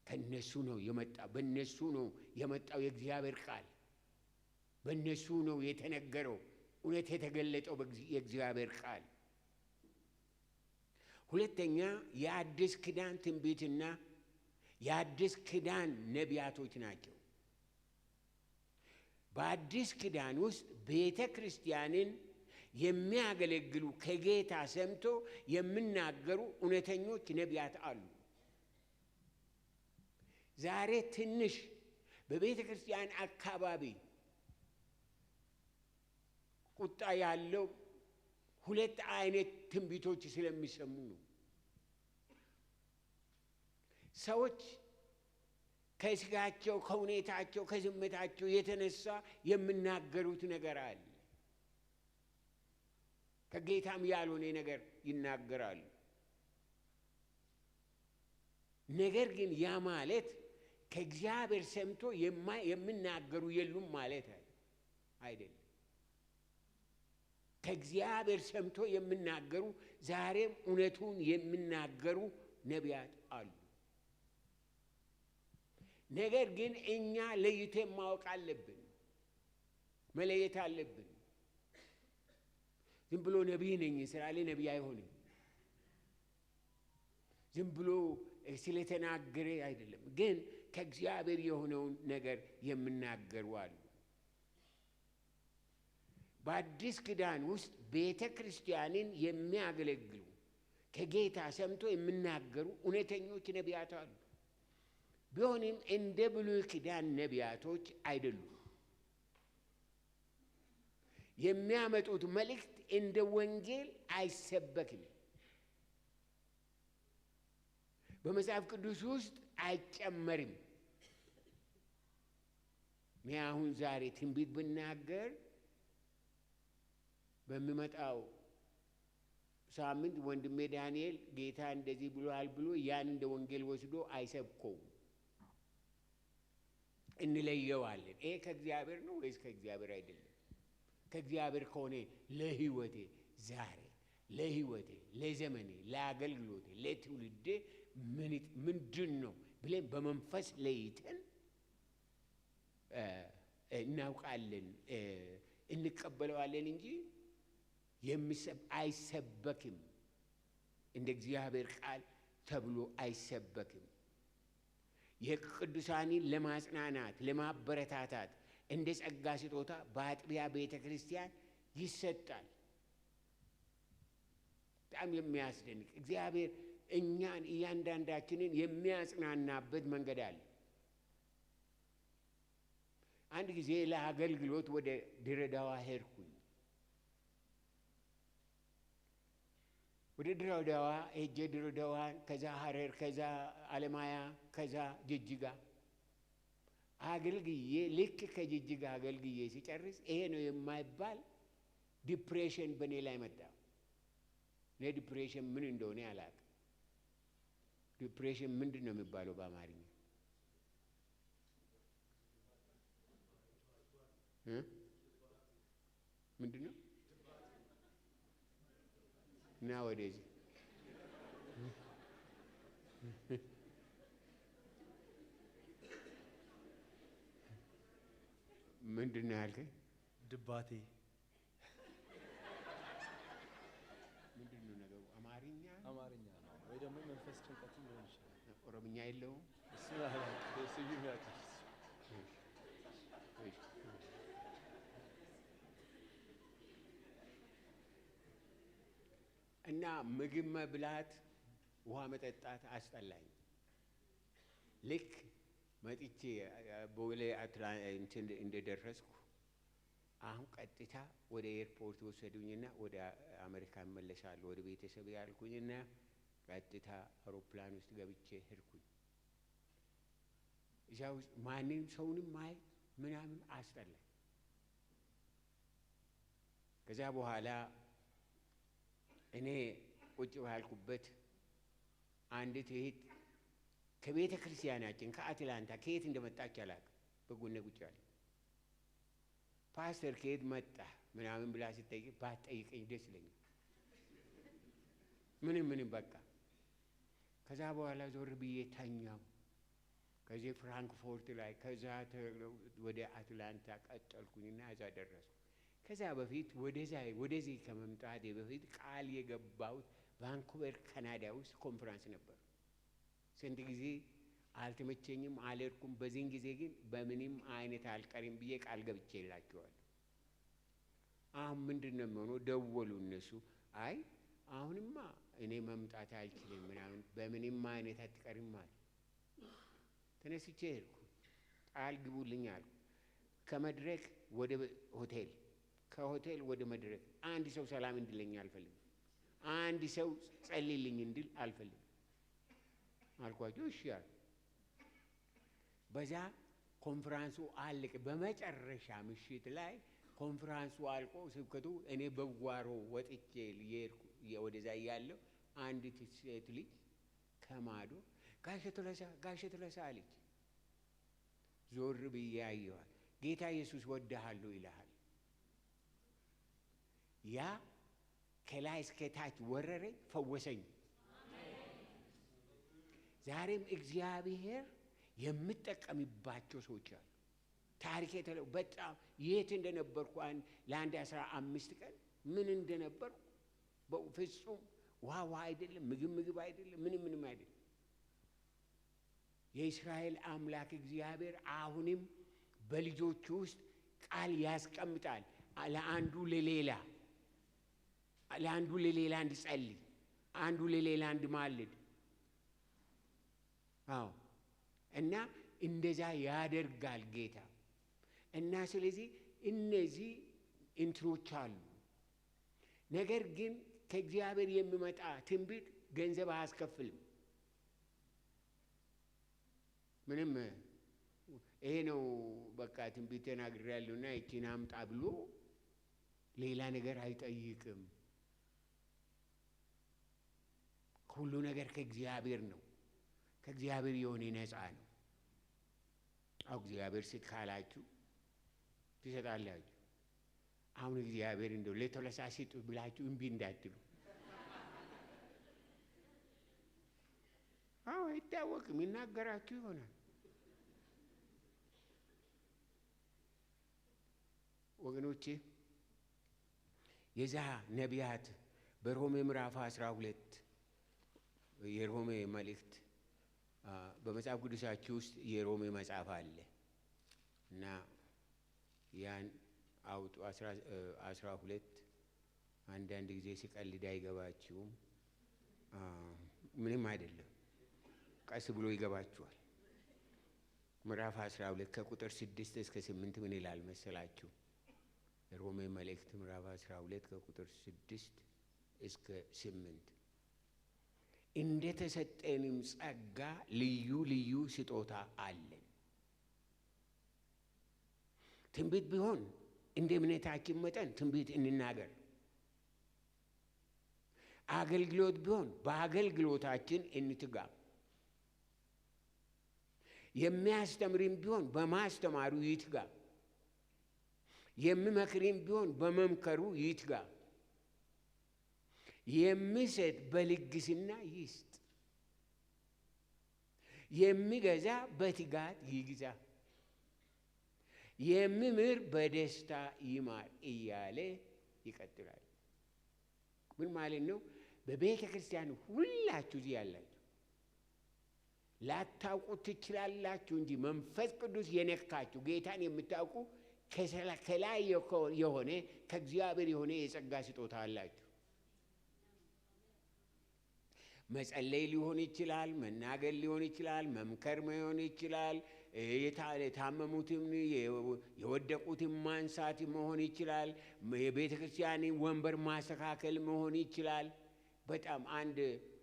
ከነሱ ነው የመጣ፣ በነሱ ነው የመጣው የእግዚአብሔር ቃል፣ በነሱ ነው የተነገረው እውነት የተገለጠው የእግዚአብሔር ቃል። ሁለተኛ የአዲስ ኪዳን ትንቢትና የአዲስ ኪዳን ነቢያቶች ናቸው። በአዲስ ኪዳን ውስጥ ቤተ ክርስቲያንን የሚያገለግሉ ከጌታ ሰምቶ የሚናገሩ እውነተኞች ነቢያት አሉ። ዛሬ ትንሽ በቤተ ክርስቲያን አካባቢ ቁጣ ያለው ሁለት አይነት ትንቢቶች ስለሚሰሙ ነው። ሰዎች ከስጋቸው፣ ከሁኔታቸው፣ ከዝምታቸው የተነሳ የሚናገሩት ነገር አለ። ከጌታም ያልሆነ ነገር ይናገራሉ። ነገር ግን ያ ማለት ከእግዚአብሔር ሰምቶ የሚናገሩ የሉም ማለት አይደለም። ከእግዚአብሔር ሰምቶ የሚናገሩ ዛሬም እውነቱን የሚናገሩ ነቢያት አሉ። ነገር ግን እኛ ለይተን ማወቅ አለብን፣ መለየት አለብን። ዝም ብሎ ነቢይ ነኝ ስላለ ነቢይ አይሆንም። ዝም ብሎ ስለተናገረ አይደለም። ግን ከእግዚአብሔር የሆነውን ነገር የሚናገሩ አሉ። በአዲስ ኪዳን ውስጥ ቤተ ክርስቲያንን የሚያገለግሉ ከጌታ ሰምቶ የሚናገሩ እውነተኞች ነቢያት አሉ። ቢሆንም እንደ ብሉይ ኪዳን ነቢያቶች አይደሉም። የሚያመጡት መልእክት እንደ ወንጌል አይሰበክም። በመጽሐፍ ቅዱስ ውስጥ አይጨመርም። እኔ አሁን ዛሬ ትንቢት ብናገር በሚመጣው ሳምንት ወንድሜ ዳንኤል ጌታ እንደዚህ ብሏል ብሎ ያን እንደ ወንጌል ወስዶ አይሰብከውም። እንለየዋለን። ይሄ ከእግዚአብሔር ነው ወይስ ከእግዚአብሔር አይደለም? ከእግዚአብሔር ከሆነ ለሕይወቴ ዛሬ፣ ለሕይወቴ፣ ለዘመኔ፣ ለአገልግሎቴ፣ ለትውልዴ ምንድን ነው ብለን በመንፈስ ለይተን እናውቃለን፣ እንቀበለዋለን እንጂ አይሰበክም። እንደ እግዚአብሔር ቃል ተብሎ አይሰበክም። የቅዱሳንን ለማጽናናት ለማበረታታት እንደ ጸጋ ስጦታ በአጥቢያ ቤተ ክርስቲያን ይሰጣል። በጣም የሚያስደንቅ እግዚአብሔር እኛን እያንዳንዳችንን የሚያጽናናበት መንገድ አለ። አንድ ጊዜ ለአገልግሎት ወደ ድሬዳዋ ሄድኩኝ። ወደ ድሬዳዋ ሄጄ ድሬዳዋን፣ ከዛ ሐረር፣ ከዛ አለማያ፣ ከዛ ጅጅጋ አገልግዬ ልክ ከጅጅጋ አገልግዬ ሲጨርስ ይሄ ነው የማይባል ዲፕሬሽን በእኔ ላይ መጣ። እኔ ዲፕሬሽን ምን እንደሆነ አላውቅም። ዲፕሬሽን ምንድን ነው የሚባለው በአማርኛ? ምንድን ነው? እና ወደዚህ ምንድን ነው ያልከኝ? ድባቴ ምንድን ነው ነገሩ? አማርኛ ነው ወይ ደግሞ መንፈስ ጭንቀትም ሊሆን ይችላል። ኦሮምኛ የለውም። እሱ የሚያውቀው እና ምግብ መብላት ውሃ መጠጣት አስጠላኝ። ልክ መጥቼ ቦሌ እንትን እንደደረስኩ አሁን ቀጥታ ወደ ኤርፖርት ወሰዱኝና ወደ አሜሪካ እመለሳለሁ ወደ ቤተሰብ ያልኩኝና ቀጥታ አውሮፕላን ውስጥ ገብቼ ሄድኩኝ። እዛ ውስጥ ማንም ሰውንም ማይ ምናምን አስጠላኝ። ከዛ በኋላ እኔ ቁጭ ባልኩበት አንዲት እህት ከቤተ ክርስቲያናችን ከአትላንታ ከየት እንደመጣች አላውቅም፣ በጎኔ ቁጭ አለ። ፓስተር ከየት መጣ ምናምን ብላ ስትጠይቅ ባትጠይቀኝ ደስ ይለኛል። ምንም በቃ። ከዛ በኋላ ዞር ብዬ ተኛው። ከዚህ ፍራንክፎርት ላይ ከዛ ወደ አትላንታ ቀጠልኩኝና እዛ ደረስኩ። ከዛ በፊት ወደዚህ ከመምጣቴ በፊት ቃል የገባሁት ቫንኩቨር ካናዳ ውስጥ ኮንፈረንስ ነበር። ስንት ጊዜ አልተመቸኝም፣ አልሄድኩም። በዚህን ጊዜ ግን በምንም አይነት አልቀርም ብዬ ቃል ገብቼላቸዋለሁ። አሁን ምንድን ነው የሚሆነው? ደወሉ እነሱ። አይ አሁንማ እኔ መምጣት አልችልም ምናምን፣ በምንም አይነት አትቀርም አሉ። ተነስቼ ሄድኩ። ቃል ግቡልኝ አልኩ። ከመድረክ ወደ ሆቴል፣ ከሆቴል ወደ መድረክ። አንድ ሰው ሰላም እንድለኝ አልፈልግም። አንድ ሰው ጸልይልኝ እንድል አልፈልግም አልኳቸው። እሺ አሉ። በዛ ኮንፈረንሱ አለቀ። በመጨረሻ ምሽት ላይ ኮንፈረንሱ አልቆ ስብከቱ እኔ በጓሮ ወጥቼ ልሄድኩ ወደዛ እያለሁ አንዲት ሴት ልጅ ከማዶ ጋሼ ቱለሳ አለች። ዞር ብዬ አየኋት። ጌታ ኢየሱስ ወድሃለሁ ይልሃል። ያ ከላይ እስከ ታች ወረረኝ፣ ፈወሰኝ። ዛሬም እግዚአብሔር የምጠቀምባቸው ሰዎች አሉ። ታሪክ በጣም የት እንደነበርኩ ለአንድ 15 ቀን ምን እንደነበርኩ በፍጹም ውሃ አይደለም፣ ምግብ አይደለም፣ ምንም አይደለም። የእስራኤል አምላክ እግዚአብሔር አሁንም በልጆቹ ውስጥ ቃል ያስቀምጣል። ለአንዱ ለሌላ እንዲጸልይ፣ አንዱ ለሌላ እንዲማልድ። አዎ እና እንደዛ ያደርጋል ጌታ። እና ስለዚህ እነዚህ እንትኖች አሉ። ነገር ግን ከእግዚአብሔር የሚመጣ ትንቢት ገንዘብ አያስከፍልም። ምንም ይሄ ነው በቃ ትንቢት ተናግሬያለሁና ይቺን አምጣ ብሎ ሌላ ነገር አይጠይቅም። ሁሉ ነገር ከእግዚአብሔር ነው። ከእግዚአብሔር የሆነ ነፃ ነው። አው እግዚአብሔር ስጥ ካላችሁ ትሰጣላችሁ። አሁን እግዚአብሔር እንደው ለቶለሳ ስጡ ብላችሁ እምቢ እንዳትሉ። አዎ አይታወቅም፣ ይናገራችሁ ይሆናል። ወገኖቼ የዛ ነቢያት በሮሜ ምዕራፍ 12 የሮሜ መልእክት በመጽሐፍ ቅዱሳችሁ ውስጥ የሮሜ መጽሐፍ አለ እና ያን አውጡ 12 አንዳንድ ጊዜ ሲቀልድ አይገባችሁም። ምንም አይደለም፣ ቀስ ብሎ ይገባችኋል። ምዕራፍ 12 ከቁጥር 6 እስከ 8 ምን ይላል መሰላችሁ? ሮሜ መልእክት ምዕራፍ 12 ከቁጥር 6 እስከ 8 እንደ ተሰጠንም ጸጋ ልዩ ልዩ ስጦታ አለን። ትንቢት ቢሆን እንደ እምነታችን መጠን ትንቢት እንናገር። አገልግሎት ቢሆን በአገልግሎታችን እንትጋ። የሚያስተምርም ቢሆን በማስተማሩ ይትጋ። የሚመክርም ቢሆን በመምከሩ ይትጋ። የሚሰጥ በልግስና ይስጥ። የሚገዛ በትጋት ይግዛ። የሚምር በደስታ ይማር እያለ ይቀጥላል። ምን ማለት ነው? በቤተ ክርስቲያን ሁላችሁ እዚህ ያላችሁ ላታውቁት ትችላላችሁ እንጂ መንፈስ ቅዱስ የነካችሁ ጌታን የምታውቁ ከላይ የሆነ ከእግዚአብሔር የሆነ የጸጋ ስጦታ አላችሁ። መጸለይ ሊሆን ይችላል፣ መናገር ሊሆን ይችላል፣ መምከር ሊሆን ይችላል፣ የታመሙትም የወደቁትም ማንሳት መሆን ይችላል፣ የቤተ ክርስቲያን ወንበር ማስተካከል መሆን ይችላል። በጣም አንድ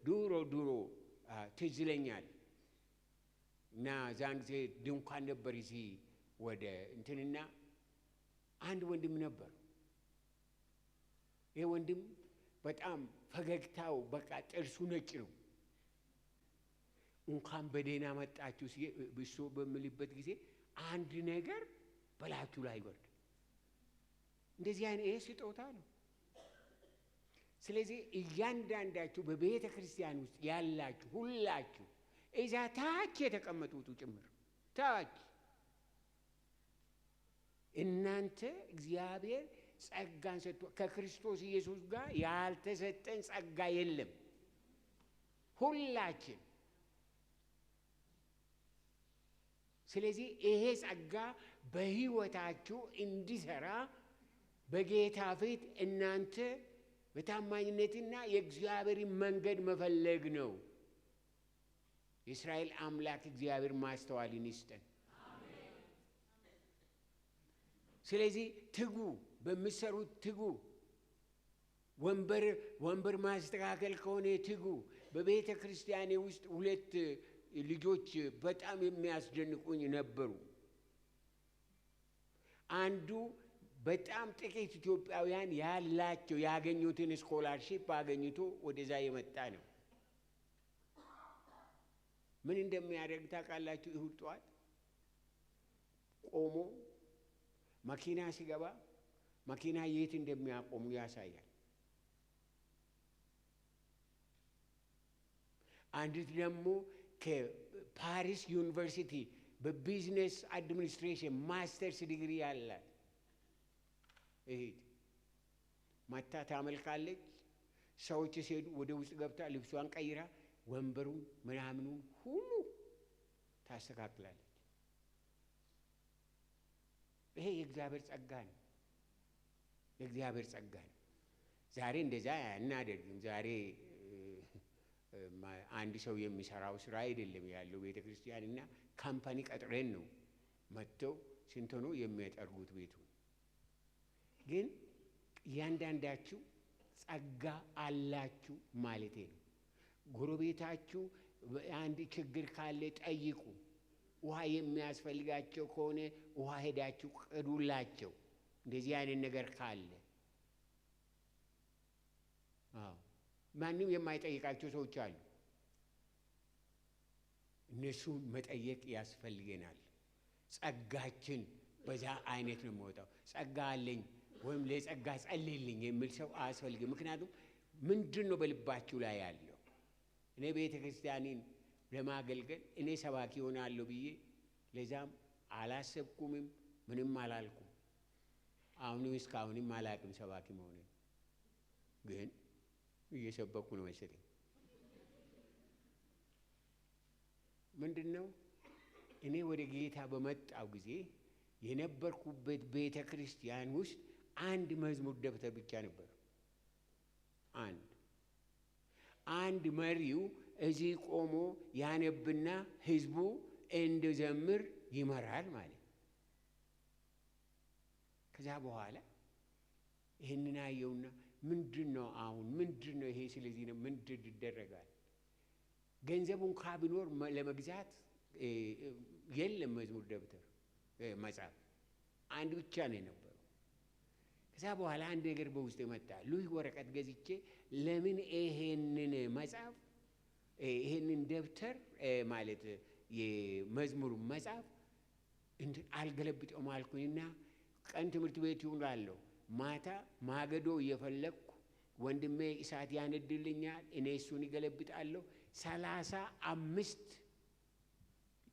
ድሮ ትዝ ይለኛል እና ዛን ጊዜ ድንኳን ነበር እዚህ ወደ እንትንና አንድ ወንድም ነበር። ይሄ ወንድም በጣም ፈገግታው በቃ ጥርሱ ነጭ ነው። እንኳን በደህና መጣችሁ ብሶ በምልበት ጊዜ አንድ ነገር በላችሁ ላይ ወርድ። እንደዚህ አይነት ይሄ ስጦታ ነው። ስለዚህ እያንዳንዳችሁ በቤተ ክርስቲያን ውስጥ ያላችሁ ሁላችሁ እዛ ታች የተቀመጡት ጭምር ታች እናንተ እግዚአብሔር ጸጋን ሰጥቶ ከክርስቶስ ኢየሱስ ጋር ያልተሰጠን ጸጋ የለም። ሁላችን ስለዚህ ይሄ ጸጋ በሕይወታችሁ እንዲሰራ በጌታ ፊት እናንተ በታማኝነትና የእግዚአብሔርን መንገድ መፈለግ ነው። የእስራኤል አምላክ እግዚአብሔር ማስተዋልን ይስጠን። ስለዚህ ትጉ፣ በሚሰሩት ትጉ። ወንበር ማስተካከል ከሆነ ትጉ። በቤተ ክርስቲያኔ ውስጥ ሁለት ልጆች በጣም የሚያስደንቁኝ ነበሩ። አንዱ በጣም ጥቂት ኢትዮጵያውያን ያገኙትን ስኮላርሺፕ አገኝቶ ወደዛ የመጣ ነው። ምን እንደሚያደርግ ታውቃላችሁ? እሁድ ጠዋት ቆሞ መኪና ሲገባ መኪና የት እንደሚያቆሙ ያሳያል። አንዲት ደግሞ ከፓሪስ ዩኒቨርሲቲ በቢዝነስ አድሚኒስትሬሽን ማስተርስ ዲግሪ ያላት እህት መታ ታመልካለች። ሰዎች ሲሄዱ ወደ ውስጥ ገብታ ልብሷን ቀይራ ወንበሩን ምናምኑን ሁሉ ታስተካክላለች። ይሄ የእግዚአብሔር ጸጋ ነው። የእግዚአብሔር ጸጋ ነው። ዛሬ እንደዛ እናደርግም። ዛሬ አንድ ሰው የሚሰራው ስራ አይደለም ያለው ቤተ ክርስቲያንና ካምፓኒ ቀጥረን ነው መጥተው ስንት ነው የሚያጠርጉት ቤቱ። ግን እያንዳንዳችሁ ጸጋ አላችሁ ማለቴ ነው። ጎረቤታችሁ አንድ ችግር ካለ ጠይቁ። ውሃ የሚያስፈልጋቸው ከሆነ ውሃ ሄዳችሁ ቅዱላቸው። እንደዚህ አይነት ነገር ካለ ማንም የማይጠይቃቸው ሰዎች አሉ። እነሱን መጠየቅ ያስፈልገናል። ጸጋችን በዛ አይነት ነው የሚወጣው። ጸጋ አለኝ ወይም ለጸጋ ጸልይልኝ የሚል ሰው አያስፈልግም። ምክንያቱም ምንድን ነው በልባችሁ ላይ ያለው? እኔ ቤተ ክርስቲያኔን ለማገልገል እኔ ሰባኪ ሆናለሁ ብዬ ለዛም አላሰብኩምም ምንም አላልኩም። አሁንም እስካሁንም አላቅም ሰባኪ መሆኔን፣ ግን እየሰበኩ ነው መሰለኝ። ምንድነው እኔ ወደ ጌታ በመጣው ጊዜ የነበርኩበት ቤተ ክርስቲያን ውስጥ አንድ መዝሙር ደብተር ብቻ ነበር። አንድ መሪው እዚህ ቆሞ ያነብና ህዝቡ እንዲዘምር ይመራል ማለት። ከዛ በኋላ ይህንን አየውና ምንድነው አሁን ምንድነው ይሄ? ስለዚህ ነው ምንድን ይደረጋል? ገንዘቡን ካቢኖር ለመግዛት የለም መዝሙር ደብተር መጽሐፍ አንድ ብቻ ነው የነበረው። ከዛ በኋላ አንድ ነገር በውስጥ መጣ። ሉይ ወረቀት ገዝቼ ለምን ይሄንን መጽሐፍ ይሄንን ደብተር ማለት የመዝሙር መጽሐፍ እንትን አልገለብጠውም አልኩኝና ቀን ትምህርት ቤት ይውላለሁ፣ ማታ ማገዶ እየፈለግኩ ወንድሜ እሳት ያነድልኛል፣ እኔ እሱን ይገለብጣለሁ። 35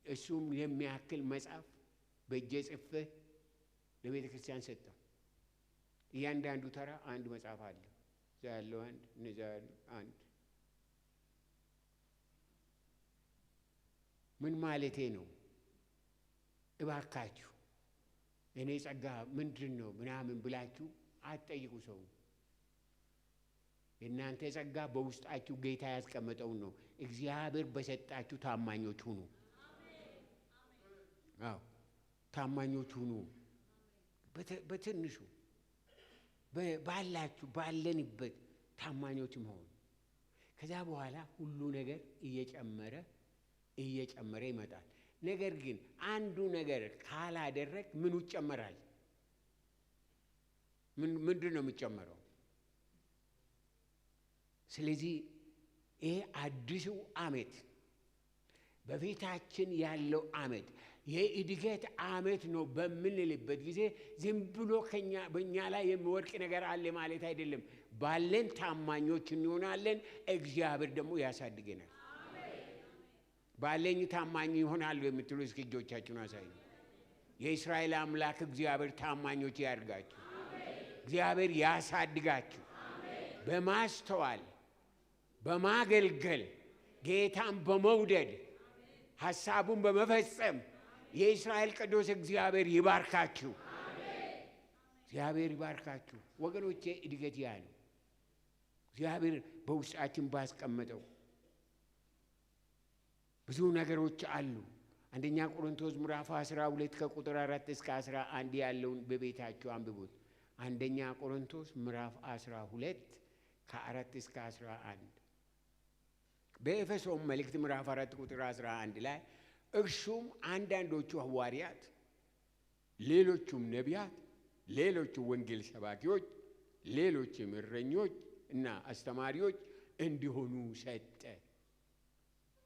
እሱም የሚያክል መጽሐፍ በእጄ ጽፌ ለቤተ ክርስቲያን ሰጠው። እያንዳንዱ ተራ አንድ መጽሐፍ አለ። እዛ ያለው አንድ፣ እነዛ አንድ። ምን ማለቴ ነው? እባካችሁ እኔ ጸጋ ምንድን ነው ምናምን ብላችሁ አትጠይቁ ሰው። የእናንተ ጸጋ በውስጣችሁ ጌታ ያስቀመጠውን ነው። እግዚአብሔር በሰጣችሁ ታማኞች ሁኑ። አዎ ታማኞች ሁኑ። በትንሹ ባላችሁ ባለንበት ታማኞች መሆን። ከዛ በኋላ ሁሉ ነገር እየጨመረ ይመጣል። ነገር ግን አንዱ ነገር ካላደረግ ምኑ ይጨመራል? ምንድን ነው የሚጨመረው? ስለዚህ ይሄ አዲሱ ዓመት በፊታችን ያለው ዓመት የእድገት ዓመት ነው በምንልበት ጊዜ ዝም ብሎ በእኛ ላይ የሚወድቅ ነገር አለ ማለት አይደለም። ባለን ታማኞች እንሆናለን፣ እግዚአብሔር ደግሞ ያሳድገናል። ባለኝ ታማኝ ይሆናሉ የምትሉ እስኪ እጆቻችሁን አሳዩ። የእስራኤል አምላክ እግዚአብሔር ታማኞች ያድርጋችሁ። እግዚአብሔር ያሳድጋችሁ። በማስተዋል በማገልገል ጌታን በመውደድ ሐሳቡን በመፈጸም የእስራኤል ቅዱስ እግዚአብሔር ይባርካችሁ። እግዚአብሔር ይባርካችሁ ወገኖቼ። እድገት ያ ነው እግዚአብሔር በውስጣችን ባስቀመጠው ብዙ ነገሮች አሉ። አንደኛ ቆሮንቶስ ምዕራፍ 12 ከቁጥር 4 እስከ 11 ያለውን በቤታችሁ አንብቡት። አንደኛ ቆሮንቶስ ምዕራፍ 12 ከ4 እስከ 11። በኤፌሶን መልእክት ምዕራፍ 4 ቁጥር 11 ላይ እርሱም አንዳንዶቹ ሐዋርያት፣ ሌሎቹም ነቢያት፣ ሌሎቹም ወንጌል ሰባኪዎች፣ ሌሎችም እረኞች እና አስተማሪዎች እንዲሆኑ ሰጠ።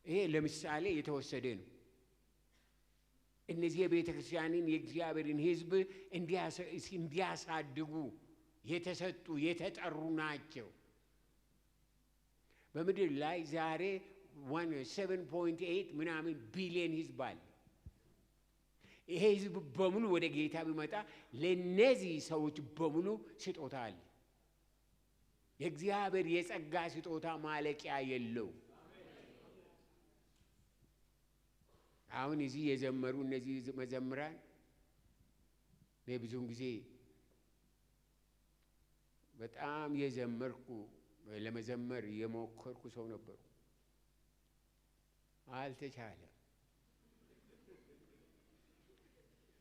ይሄ ለምሳሌ የተወሰደ ነው። እነዚህ የቤተ ክርስቲያንን የእግዚአብሔርን ሕዝብ እንዲያሳድጉ የተሰጡ የተጠሩ ናቸው። በምድር ላይ ዛሬ 7.8 ምናምን ቢሊዮን ሕዝብ አለ። ይሄ ሕዝብ በሙሉ ወደ ጌታ ቢመጣ ለነዚህ ሰዎች በሙሉ ስጦታ አለ። የእግዚአብሔር የጸጋ ስጦታ ማለቂያ የለው። አሁን እዚህ የዘመሩ እነዚህ መዘምራን ብዙውን ጊዜ በጣም የዘመርኩ ለመዘመር የሞከርኩ ሰው ነበሩ። አልተቻለም።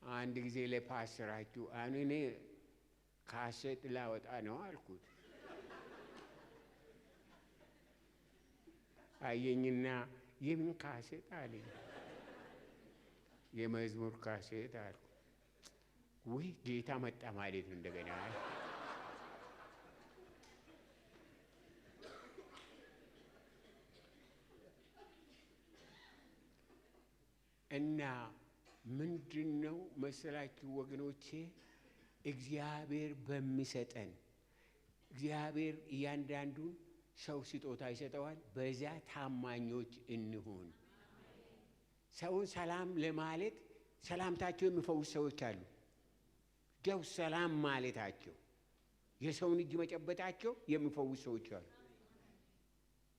አንድ ጊዜ ለፓስተራችሁ እኔ ካሴት ላወጣ ነው አልኩት። አየኝና የምን ካሴት አለኝ። የመዝሙር ካሴት አልኩ። ወይ ጌታ መጣ ማለት ነው እንደገና። እና ምንድነው መሰላችሁ ወገኖቼ፣ እግዚአብሔር በሚሰጠን እግዚአብሔር እያንዳንዱን ሰው ስጦታ ይሰጠዋል። በዛ ታማኞች እንሁን። ሰውን ሰላም ለማለት ሰላምታቸው የሚፈውስ ሰዎች አሉ። ደው ሰላም ማለታቸው የሰውን እጅ መጨበጣቸው የሚፈውስ ሰዎች አሉ።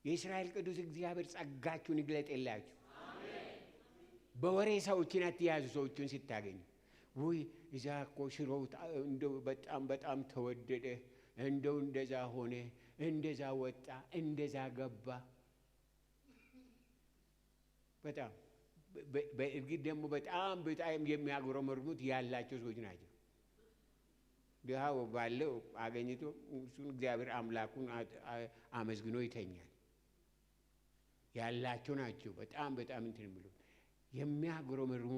የእስራኤል ቅዱስ እግዚአብሔር ጸጋችሁን ይግለጥላችሁ። በወሬ ሰዎችን አትያዙ። ሰዎችን ስታገኙ ወይ እዛ እኮ ሽሮው እንደው በጣም ተወደደ፣ እንደው እንደዛ ሆነ፣ እንደዛ ወጣ፣ እንደዛ ገባ። በጣም በእርግጥ ደግሞ በጣም የሚያጉረመርሙት ያላቸው ሰዎች ናቸው። ድሃው ባለው አገኝቶ እሱን እግዚአብሔር አምላኩን አመስግኖ ይተኛል። ያላቸው ናቸው በጣም እንትን ብሎ የሚያጉረመርሙ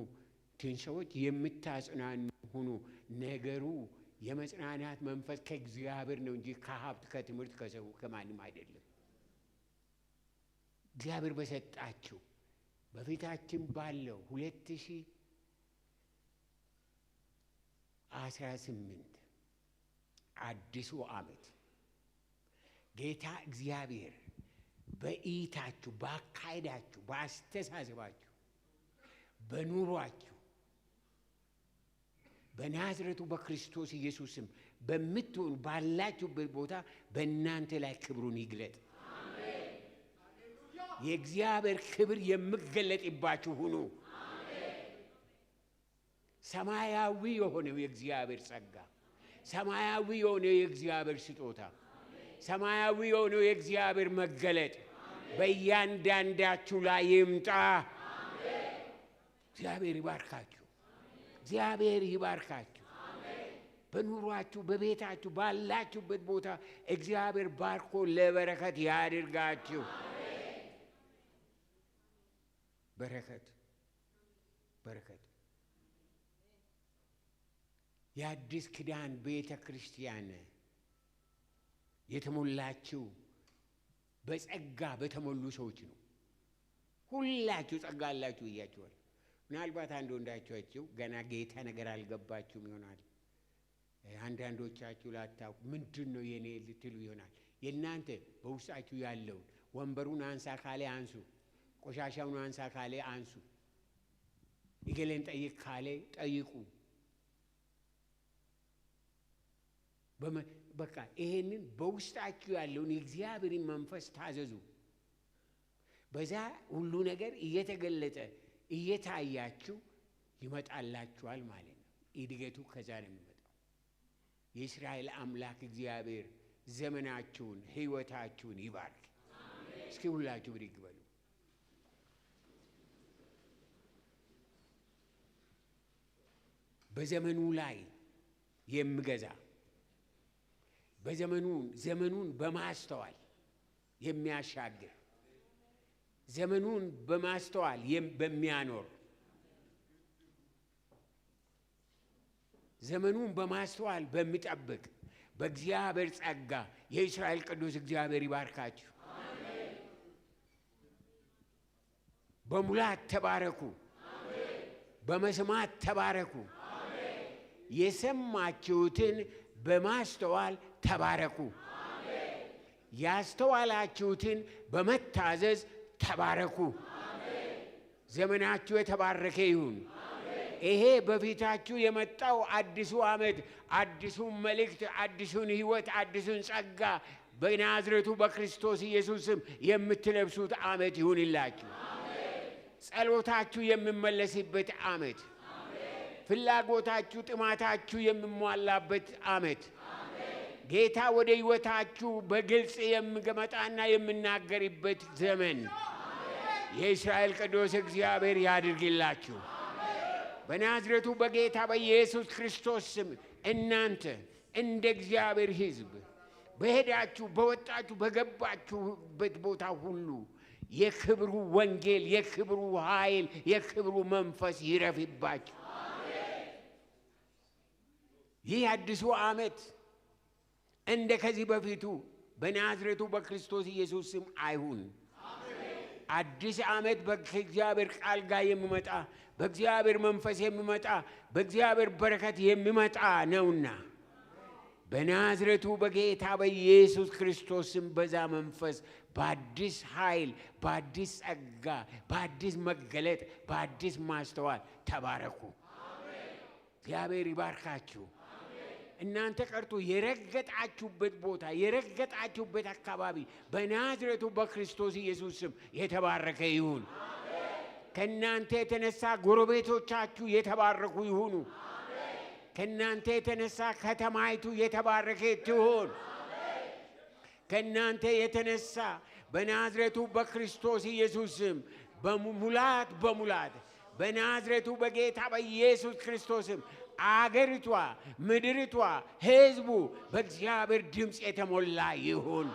ሰዎች የምታጽናኑ ሁኑ። ነገሩ የመጽናናት መንፈስ ከእግዚአብሔር ነው እንጂ ከሀብት ከትምህርት ከሰው ከማንም አይደለም። እግዚአብሔር በሰጣችሁ በፊታችን ባለው 2018 አዲሱ ዓመት ጌታ እግዚአብሔር በእይታችሁ፣ በአካሄዳችሁ፣ በአስተሳሰባችሁ፣ በኑሯችሁ በናዝሬቱ በክርስቶስ ኢየሱስም በምትሆኑ ባላችሁበት ቦታ በእናንተ ላይ ክብሩን ይግለጥ። የእግዚአብሔር ክብር የሚገለጥባችሁ ሁኑ። ሰማያዊ የሆነው የእግዚአብሔር ጸጋ፣ ሰማያዊ የሆነው የእግዚአብሔር ስጦታ፣ ሰማያዊ የሆነው የእግዚአብሔር መገለጥ በእያንዳንዳችሁ ላይ ይምጣ። እግዚአብሔር ይባርካችሁ። እግዚአብሔር ይባርካችሁ። በኑሯችሁ፣ በቤታችሁ፣ ባላችሁበት ቦታ እግዚአብሔር ባርኮ ለበረከት ያድርጋችሁ። በረከት የአዲስ ኪዳን ቤተ ክርስቲያን የተሞላችው በጸጋ በተሞሉ ሰዎች ነው። ሁላችሁ ጸጋ አላችሁ እያችኋል። ምናልባት አንድ ወንዳችኋቸው ገና ጌታ ነገር አልገባችሁም ይሆናል። አንዳንዶቻችሁ ላታውቁ ምንድን ነው የኔ ልትሉ ይሆናል። የእናንተ በውስጣችሁ ያለውን ወንበሩን አንሳ ካለ አንሱ፣ ቆሻሻውን አንሳ ካለ አንሱ፣ ይገለን ጠይቅ ካለ ጠይቁ። በቃ ይሄንን በውስጣችሁ ያለውን የእግዚአብሔርን መንፈስ ታዘዙ። በዛ ሁሉ ነገር እየተገለጠ እየታያችሁ ይመጣላችኋል ማለት ነው። እድገቱ ከዛ ነው የሚመጣው። የእስራኤል አምላክ እግዚአብሔር ዘመናችሁን ሕይወታችሁን ይባርክ። እስኪ ሁላችሁ ብድግ በሉ። በዘመኑ ላይ የሚገዛ ዘመኑን በማስተዋል የሚያሻግር ዘመኑን በማስተዋል በሚያኖር ዘመኑን በማስተዋል በሚጠብቅ በእግዚአብሔር ጸጋ የእስራኤል ቅዱስ እግዚአብሔር ይባርካችሁ። በሙላት ተባረኩ። በመስማት ተባረኩ። የሰማችሁትን በማስተዋል ተባረኩ። ያስተዋላችሁትን በመታዘዝ ተባረኩ። ዘመናችሁ የተባረከ ይሁን። ይሄ በፊታችሁ የመጣው አዲሱ ዓመት አዲሱን መልእክት፣ አዲሱን ሕይወት፣ አዲሱን ጸጋ በናዝሬቱ በክርስቶስ ኢየሱስም የምትለብሱት ዓመት ይሁንላችሁ። ጸሎታችሁ የሚመለስበት ዓመት፣ ፍላጎታችሁ ጥማታችሁ የሚሟላበት ዓመት፣ ጌታ ወደ ሕይወታችሁ በግልጽ የሚገመጣና የሚናገርበት ዘመን የእስራኤል ቅዱስ እግዚአብሔር ያድርግላችሁ። በናዝሬቱ በጌታ በኢየሱስ ክርስቶስ ስም እናንተ እንደ እግዚአብሔር ሕዝብ በሄዳችሁ በወጣችሁ በገባችሁበት ቦታ ሁሉ የክብሩ ወንጌል፣ የክብሩ ኃይል፣ የክብሩ መንፈስ ይረፍባችሁ። ይህ አዲሱ ዓመት እንደ ከዚህ በፊቱ በናዝሬቱ በክርስቶስ ኢየሱስ ስም አይሁን። አዲስ ዓመት በእግዚአብሔር ቃል ጋር የሚመጣ በእግዚአብሔር መንፈስ የሚመጣ በእግዚአብሔር በረከት የሚመጣ ነውና በናዝሬቱ በጌታ በኢየሱስ ክርስቶስም በዛ መንፈስ በአዲስ ኃይል በአዲስ ጸጋ በአዲስ መገለጥ በአዲስ ማስተዋል ተባረኩ። እግዚአብሔር ይባርካችሁ። እናንተ ቀርቶ የረገጣችሁበት ቦታ የረገጣችሁበት አካባቢ በናዝሬቱ በክርስቶስ ኢየሱስ ስም የተባረከ ይሁን። ከእናንተ የተነሳ ጎረቤቶቻችሁ የተባረኩ ይሁኑ። ከእናንተ የተነሳ ከተማይቱ የተባረከ ትሁን። ከእናንተ የተነሳ በናዝሬቱ በክርስቶስ ኢየሱስ ስም በሙላት በናዝሬቱ በጌታ በኢየሱስ ክርስቶስ ስም አገሪቷ ምድሪቷ ሕዝቡ በእግዚአብሔር ድምፅ የተሞላ ይሁን።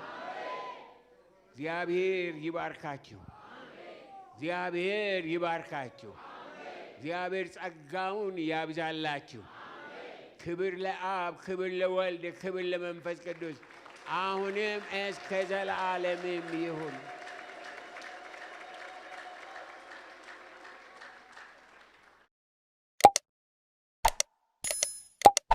እግዚአብሔር ይባርካችሁ። እግዚአብሔር ይባርካችሁ። እግዚአብሔር ጸጋውን ያብዛላችሁ። ክብር ለአብ፣ ክብር ለወልድ፣ ክብር ለመንፈስ ቅዱስ አሁንም እስከ ዘላለምም ይሁን።